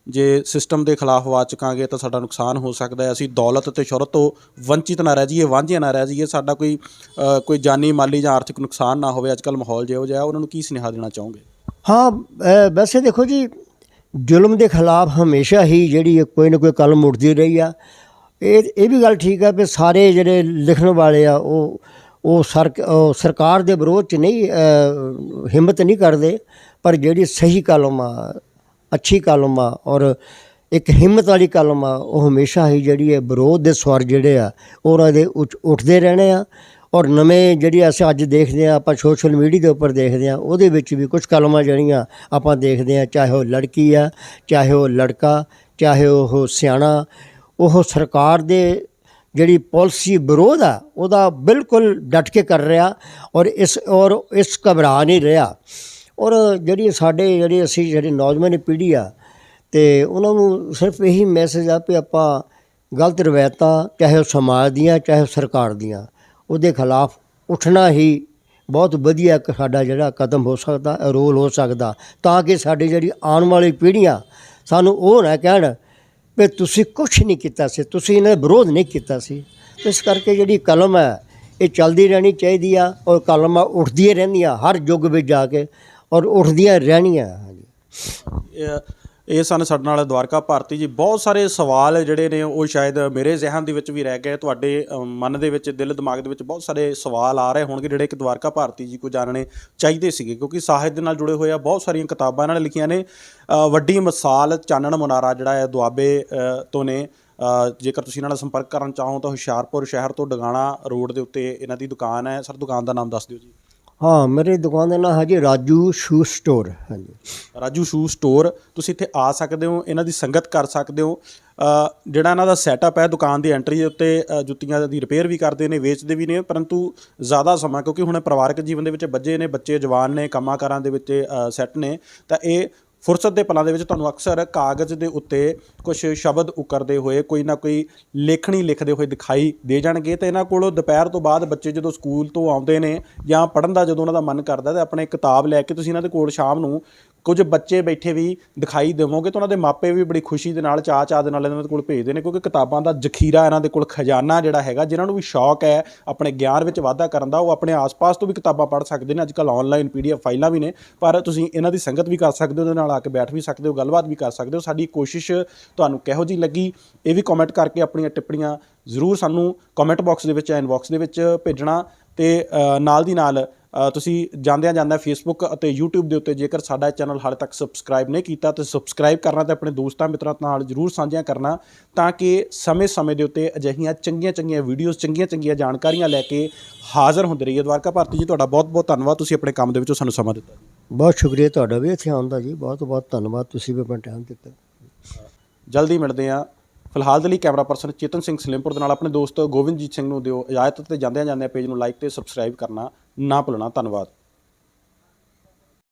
ਜੇ ਸਿਸਟਮ ਦੇ ਖਿਲਾਫ ਆਵਾਜ਼ ਚੁੱਕਾਂਗੇ ਤਾਂ ਸਾਡਾ ਨੁਕਸਾਨ ਹੋ ਸਕਦਾ ਹੈ, ਅਸੀਂ ਦੌਲਤ ਅਤੇ ਸ਼ੋਹਰਤ ਤੋਂ ਵੰਚਿਤ ਨਾ ਰਹਿ ਜਾਈਏ, ਵਾਂਝੇ ਨਾ ਰਹਿ ਜਾਈਏ, ਸਾਡਾ ਕੋਈ ਜਾਨੀ ਮਾਲੀ ਜਾਂ ਆਰਥਿਕ ਨੁਕਸਾਨ ਨਾ ਹੋਵੇ। ਅੱਜ ਕੱਲ੍ਹ ਮਾਹੌਲ ਜਿਹੋ ਜਿਹਾ, ਉਹਨਾਂ ਨੂੰ ਕੀ ਸੁਨੇਹਾ ਦੇਣਾ ਚਾਹੋਗੇ? ਹਾਂ, ਵੈਸੇ ਦੇਖੋ ਜੀ, ਜ਼ੁਲਮ ਦੇ ਖਿਲਾਫ ਹਮੇਸ਼ਾ ਹੀ ਜਿਹੜੀ ਕੋਈ ਨਾ ਕੋਈ ਕਲਮ ਉੱਠਦੀ ਰਹੀ ਆ। ਇਹ ਵੀ ਗੱਲ ਠੀਕ ਆ ਵੀ ਸਾਰੇ ਜਿਹੜੇ ਲਿਖਣ ਵਾਲੇ ਆ ਉਹ ਸਰਕਾਰ ਦੇ ਵਿਰੋਧ 'ਚ ਨਹੀਂ ਹਿੰਮਤ ਨਹੀਂ ਕਰਦੇ, ਪਰ ਜਿਹੜੀ ਸਹੀ ਕਲਮ ਆ, ਅੱਛੀ ਕਲਮ ਆ ਔਰ ਇੱਕ ਹਿੰਮਤ ਵਾਲੀ ਕਲਮ ਆ, ਉਹ ਹਮੇਸ਼ਾ ਹੀ ਜਿਹੜੀ ਹੈ ਵਿਰੋਧ ਦੇ ਸਵਰ ਜਿਹੜੇ ਆ ਉਹਨਾਂ ਦੇ ਉੱਠਦੇ ਰਹਿਣੇ ਆ। ਔਰ ਨਵੇਂ ਜਿਹੜੀ ਅਸੀਂ ਅੱਜ ਦੇਖਦੇ ਹਾਂ, ਆਪਾਂ ਸੋਸ਼ਲ ਮੀਡੀਆ ਦੇ ਉੱਪਰ ਦੇਖਦੇ ਹਾਂ, ਉਹਦੇ ਵਿੱਚ ਵੀ ਕੁਛ ਕਲਮਾਂ ਜਿਹੜੀਆਂ ਆਪਾਂ ਦੇਖਦੇ ਹਾਂ, ਚਾਹੇ ਉਹ ਲੜਕੀ ਆ, ਚਾਹੇ ਉਹ ਲੜਕਾ, ਚਾਹੇ ਉਹ ਸਿਆਣਾ, ਉਹ ਸਰਕਾਰ ਦੇ ਜਿਹੜੀ ਪਾਲਿਸੀ ਵਿਰੋਧ ਆ ਉਹਦਾ ਬਿਲਕੁਲ ਡਟ ਕੇ ਕਰ ਰਿਹਾ ਔਰ ਇਸ ਘਬਰਾ ਨਹੀਂ ਰਿਹਾ। ਔਰ ਜਿਹੜੀ ਨੌਜਵਾਨ ਪੀੜ੍ਹੀ ਆ, ਅਤੇ ਉਹਨਾਂ ਨੂੰ ਸਿਰਫ ਇਹੀ ਮੈਸੇਜ ਆ ਵੀ ਆਪਾਂ ਗਲਤ ਰਵਾਇਤਾਂ, ਚਾਹੇ ਉਹ ਸਮਾਜ ਦੀਆਂ, ਚਾਹੇ ਉਹ ਸਰਕਾਰ ਦੀਆਂ, ਉਹਦੇ ਖਿਲਾਫ ਉੱਠਣਾ ਹੀ ਬਹੁਤ ਵਧੀਆ ਇੱਕ ਸਾਡਾ ਜਿਹੜਾ ਕਦਮ ਹੋ ਸਕਦਾ, ਰੋਲ ਹੋ ਸਕਦਾ, ਤਾਂ ਕਿ ਸਾਡੀ ਜਿਹੜੀ ਆਉਣ ਵਾਲੀ ਪੀੜ੍ਹੀਆਂ ਸਾਨੂੰ ਉਹ ਨਾ ਕਹਿਣ ਵੀ ਤੁਸੀਂ ਕੁਛ ਨਹੀਂ ਕੀਤਾ ਸੀ, ਤੁਸੀਂ ਇਹਨਾਂ ਦਾ ਵਿਰੋਧ ਨਹੀਂ ਕੀਤਾ ਸੀ। ਇਸ ਕਰਕੇ ਜਿਹੜੀ ਕਲਮ ਹੈ ਇਹ ਚੱਲਦੀ ਰਹਿਣੀ ਚਾਹੀਦੀ ਆ ਔਰ ਕਲਮਾਂ ਉੱਠਦੀਆਂ ਰਹਿੰਦੀਆਂ ਹਰ ਯੁੱਗ ਵਿੱਚ ਜਾ ਕੇ ਔਰ ਉੱਠਦੀਆਂ ਰਹਿਣੀਆਂ। ਇਹ ਸਨ ਸਾਡੇ ਨਾਲ ਦਵਾਰਕਾ ਭਾਰਤੀ ਜੀ। ਬਹੁਤ ਸਾਰੇ ਸਵਾਲ ਜਿਹੜੇ ਨੇ ਉਹ ਸ਼ਾਇਦ ਮੇਰੇ ਜ਼ਿਹਨ ਦੇ ਵਿੱਚ ਵੀ ਰਹਿ ਗਏ, ਤੁਹਾਡੇ ਮਨ ਦੇ ਵਿੱਚ, ਦਿਲ ਦਿਮਾਗ ਦੇ ਵਿੱਚ ਬਹੁਤ ਸਾਰੇ ਸਵਾਲ ਆ ਰਹੇ ਹੋਣਗੇ ਜਿਹੜੇ ਕਿ ਦਵਾਰਕਾ ਭਾਰਤੀ ਜੀ ਕੋਲ ਜਾਣਨੇ ਚਾਹੀਦੇ ਸੀਗੇ, ਕਿਉਂਕਿ ਸਾਹਿਤ ਦੇ ਨਾਲ ਜੁੜੇ ਹੋਏ ਆ, ਬਹੁਤ ਸਾਰੀਆਂ ਕਿਤਾਬਾਂ ਇਹਨਾਂ ਨੇ ਲਿਖੀਆਂ ਨੇ। ਵੱਡੀ ਮਿਸਾਲ ਚਾਨਣ ਮੁਨਾਰਾ ਜਿਹੜਾ ਹੈ ਦੁਆਬੇ ਤੋਂ ਨੇ। ਜੇਕਰ ਤੁਸੀਂ ਇਹਨਾਂ ਨਾਲ ਸੰਪਰਕ ਕਰਨ ਚਾਹੋ ਤਾਂ ਹੁਸ਼ਿਆਰਪੁਰ ਸ਼ਹਿਰ ਤੋਂ ਡਗਾਣਾ ਰੋਡ ਦੇ ਉੱਤੇ ਇਹਨਾਂ ਦੀ ਦੁਕਾਨ ਹੈ। ਸਰ, ਦੁਕਾਨ ਦਾ ਨਾਮ ਦੱਸ ਦਿਓ ਜੀ। ਹਾਂ, ਮੇਰੀ ਦੁਕਾਨ ਦਾ ਨਾਮ ਹੈ ਜੀ ਰਾਜੂ ਸ਼ੂ ਸਟੋਰ। ਹਾਂਜੀ, ਰਾਜੂ ਸ਼ੂ ਸਟੋਰ। ਤੁਸੀਂ ਇੱਥੇ ਆ ਸਕਦੇ ਹੋ, ਇਹਨਾਂ ਦੀ ਸੰਗਤ ਕਰ ਸਕਦੇ ਹੋ। ਜਿਹੜਾ ਇਹਨਾਂ ਦਾ ਸੈਟਅਪ ਹੈ, ਦੁਕਾਨ ਦੀ ਐਂਟਰੀ ਦੇ ਉੱਤੇ ਜੁੱਤੀਆਂ ਦੀ ਰਿਪੇਅਰ ਵੀ ਕਰਦੇ ਨੇ, ਵੇਚਦੇ ਵੀ ਨੇ, ਪਰੰਤੂ ਜ਼ਿਆਦਾ ਸਮਾਂ ਕਿਉਂਕਿ ਹੁਣ ਪਰਿਵਾਰਕ ਜੀਵਨ ਦੇ ਵਿੱਚ ਬੱਚੇ ਨੇ, ਬੱਚੇ ਜਵਾਨ ਨੇ, ਕੰਮਾਂ ਕਾਰਾਂ ਦੇ ਵਿੱਚ ਸੈੱਟ ਨੇ, ਤਾਂ ਇਹ ਫੁਰਸਤ ਦੇ ਪਲਾਂ ਦੇ ਵਿੱਚ ਤੁਹਾਨੂੰ ਅਕਸਰ ਕਾਗਜ਼ ਦੇ ਉੱਤੇ ਕੁਛ ਸ਼ਬਦ ਉਕਰਦੇ ਹੋਏ, ਕੋਈ ਨਾ ਕੋਈ ਲੇਖਣੀ ਲਿਖਦੇ ਹੋਏ ਦਿਖਾਈ ਦੇ ਜਾਣਗੇ। ਅਤੇ ਇਹਨਾਂ ਕੋਲ ਦੁਪਹਿਰ ਤੋਂ ਬਾਅਦ ਬੱਚੇ ਜਦੋਂ ਸਕੂਲ ਤੋਂ ਆਉਂਦੇ ਨੇ ਜਾਂ ਪੜ੍ਹਨ ਦਾ ਜਦੋਂ ਉਹਨਾਂ ਦਾ ਮਨ ਕਰਦਾ, ਤਾਂ ਆਪਣੇ ਕਿਤਾਬ ਲੈ ਕੇ ਤੁਸੀਂ ਇਹਨਾਂ ਦੇ ਕੋਲ ਸ਼ਾਮ ਨੂੰ ਕੁਝ ਬੱਚੇ ਬੈਠੇ ਵੀ ਦਿਖਾਈ ਦੇਵੋਗੇ, ਤਾਂ ਉਹਨਾਂ ਦੇ ਮਾਪੇ ਵੀ ਬੜੀ ਖੁਸ਼ੀ ਦੇ ਨਾਲ, ਚਾਅ ਦੇ ਨਾਲ ਇਹਨਾਂ ਦੇ ਕੋਲ ਭੇਜਦੇ ਨੇ, ਕਿਉਂਕਿ ਕਿਤਾਬਾਂ ਦਾ ਜ਼ਖੀਰਾ ਇਹਨਾਂ ਦੇ ਕੋਲ, ਖਜ਼ਾਨਾ ਜਿਹੜਾ ਹੈਗਾ, ਜਿਨ੍ਹਾਂ ਨੂੰ ਵੀ ਸ਼ੌਕ ਹੈ ਆਪਣੇ ਗਿਆਨ ਵਿੱਚ ਵਾਧਾ ਕਰਨ ਦਾ, ਉਹ ਆਪਣੇ ਆਸ-ਪਾਸ ਤੋਂ ਵੀ ਕਿਤਾਬਾਂ ਪੜ੍ਹ ਸਕਦੇ ਨੇ। ਅੱਜ ਕੱਲ੍ਹ ਔਨਲਾਈਨ PDF ਫਾਈਲਾਂ ਵੀ ਨੇ, ਪਰ ਤੁਸੀਂ ਇਹਨਾਂ ਦੀ ਸੰਗਤ ਵੀ ਕਰ ਸਕਦੇ ਹੋ, ਉਹਦੇ ਨਾਲ ਆ ਕੇ ਬੈਠ ਵੀ ਸਕਦੇ ਹੋ, ਗੱਲਬਾਤ ਵੀ ਕਰ ਸਕਦੇ ਹੋ। ਸਾਡੀ ਕੋਸ਼ਿਸ਼ ਤੁਹਾਨੂੰ ਕਿਹੋ ਜਿਹੀ ਲੱਗੀ, ਇਹ ਵੀ ਕਮੈਂਟ ਕਰਕੇ ਆਪਣੀਆਂ ਟਿੱਪਣੀਆਂ ਜ਼ਰੂਰ ਸਾਨੂੰ ਕਮੈਂਟ ਬਾਕਸ ਦੇ ਵਿੱਚ, ਇਨਬਾਕਸ ਦੇ ਵਿੱਚ ਭੇਜਣਾ। ਅਤੇ ਨਾਲ ਦੀ ਨਾਲ ਤੁਸੀਂ ਜਾਂਦਿਆਂ ਫੇਸਬੁੱਕ ਅਤੇ YouTube ਦੇ ਉੱਤੇ ਜੇਕਰ ਸਾਡਾ ਚੈਨਲ ਹਾਲੇ ਤੱਕ ਸਬਸਕ੍ਰਾਈਬ ਨਹੀਂ ਕੀਤਾ ਤਾਂ ਸਬਸਕ੍ਰਾਈਬ ਕਰਨਾ, ਅਤੇ ਆਪਣੇ ਦੋਸਤਾਂ ਮਿੱਤਰਾਂ ਨਾਲ ਜ਼ਰੂਰ ਸਾਂਝੀਆਂ ਕਰਨਾ, ਤਾਂ ਕਿ ਸਮੇਂ ਦੇ ਉੱਤੇ ਅਜਿਹੀਆਂ ਚੰਗੀਆਂ ਵੀਡੀਓਜ਼, ਚੰਗੀਆਂ ਜਾਣਕਾਰੀਆਂ ਲੈ ਕੇ ਹਾਜ਼ਰ ਹੁੰਦੇ ਰਹੀਏ। ਦਵਾਰਕਾ ਭਾਰਤੀ ਜੀ, ਤੁਹਾਡਾ ਬਹੁਤ ਧੰਨਵਾਦ, ਤੁਸੀਂ ਆਪਣੇ ਕੰਮ ਦੇ ਵਿੱਚੋਂ ਸਾਨੂੰ ਸਮਾਂ ਦਿੱਤਾ। ਬਹੁਤ ਸ਼ੁਕਰੀਆ ਤੁਹਾਡਾ ਵੀ ਇੱਥੇ ਆਉਣ ਦਾ ਜੀ, ਬਹੁਤ ਧੰਨਵਾਦ, ਤੁਸੀਂ ਵੀ ਆਪਣਾ ਟਾਈਮ ਦਿੱਤਾ। ਜਲਦੀ ਮਿਲਦੇ ਹਾਂ। ਫਿਲਹਾਲ ਦੇ ਲਈ ਕੈਮਰਾ ਪਰਸਨ ਚੇਤਨ ਸਿੰਘ ਸਲਿਮਪੁਰ ਦੇ ਨਾਲ ਆਪਣੇ ਦੋਸਤ ਗੋਬਿੰਦਜੀਤ ਸਿੰਘ ਨੂੰ ਦਿਓ ਇਜਾਜ਼ਤ, ਤੇ ਜਾਂਦਿਆਂ ਪੇਜ ਨੂੰ ਲਾਈਕ ਤੇ ਸਬਸਕ੍ਰਾਈਬ ਕਰਨਾ ਨਾ ਭੁੱਲਣਾ। ਧੰਨਵਾਦ।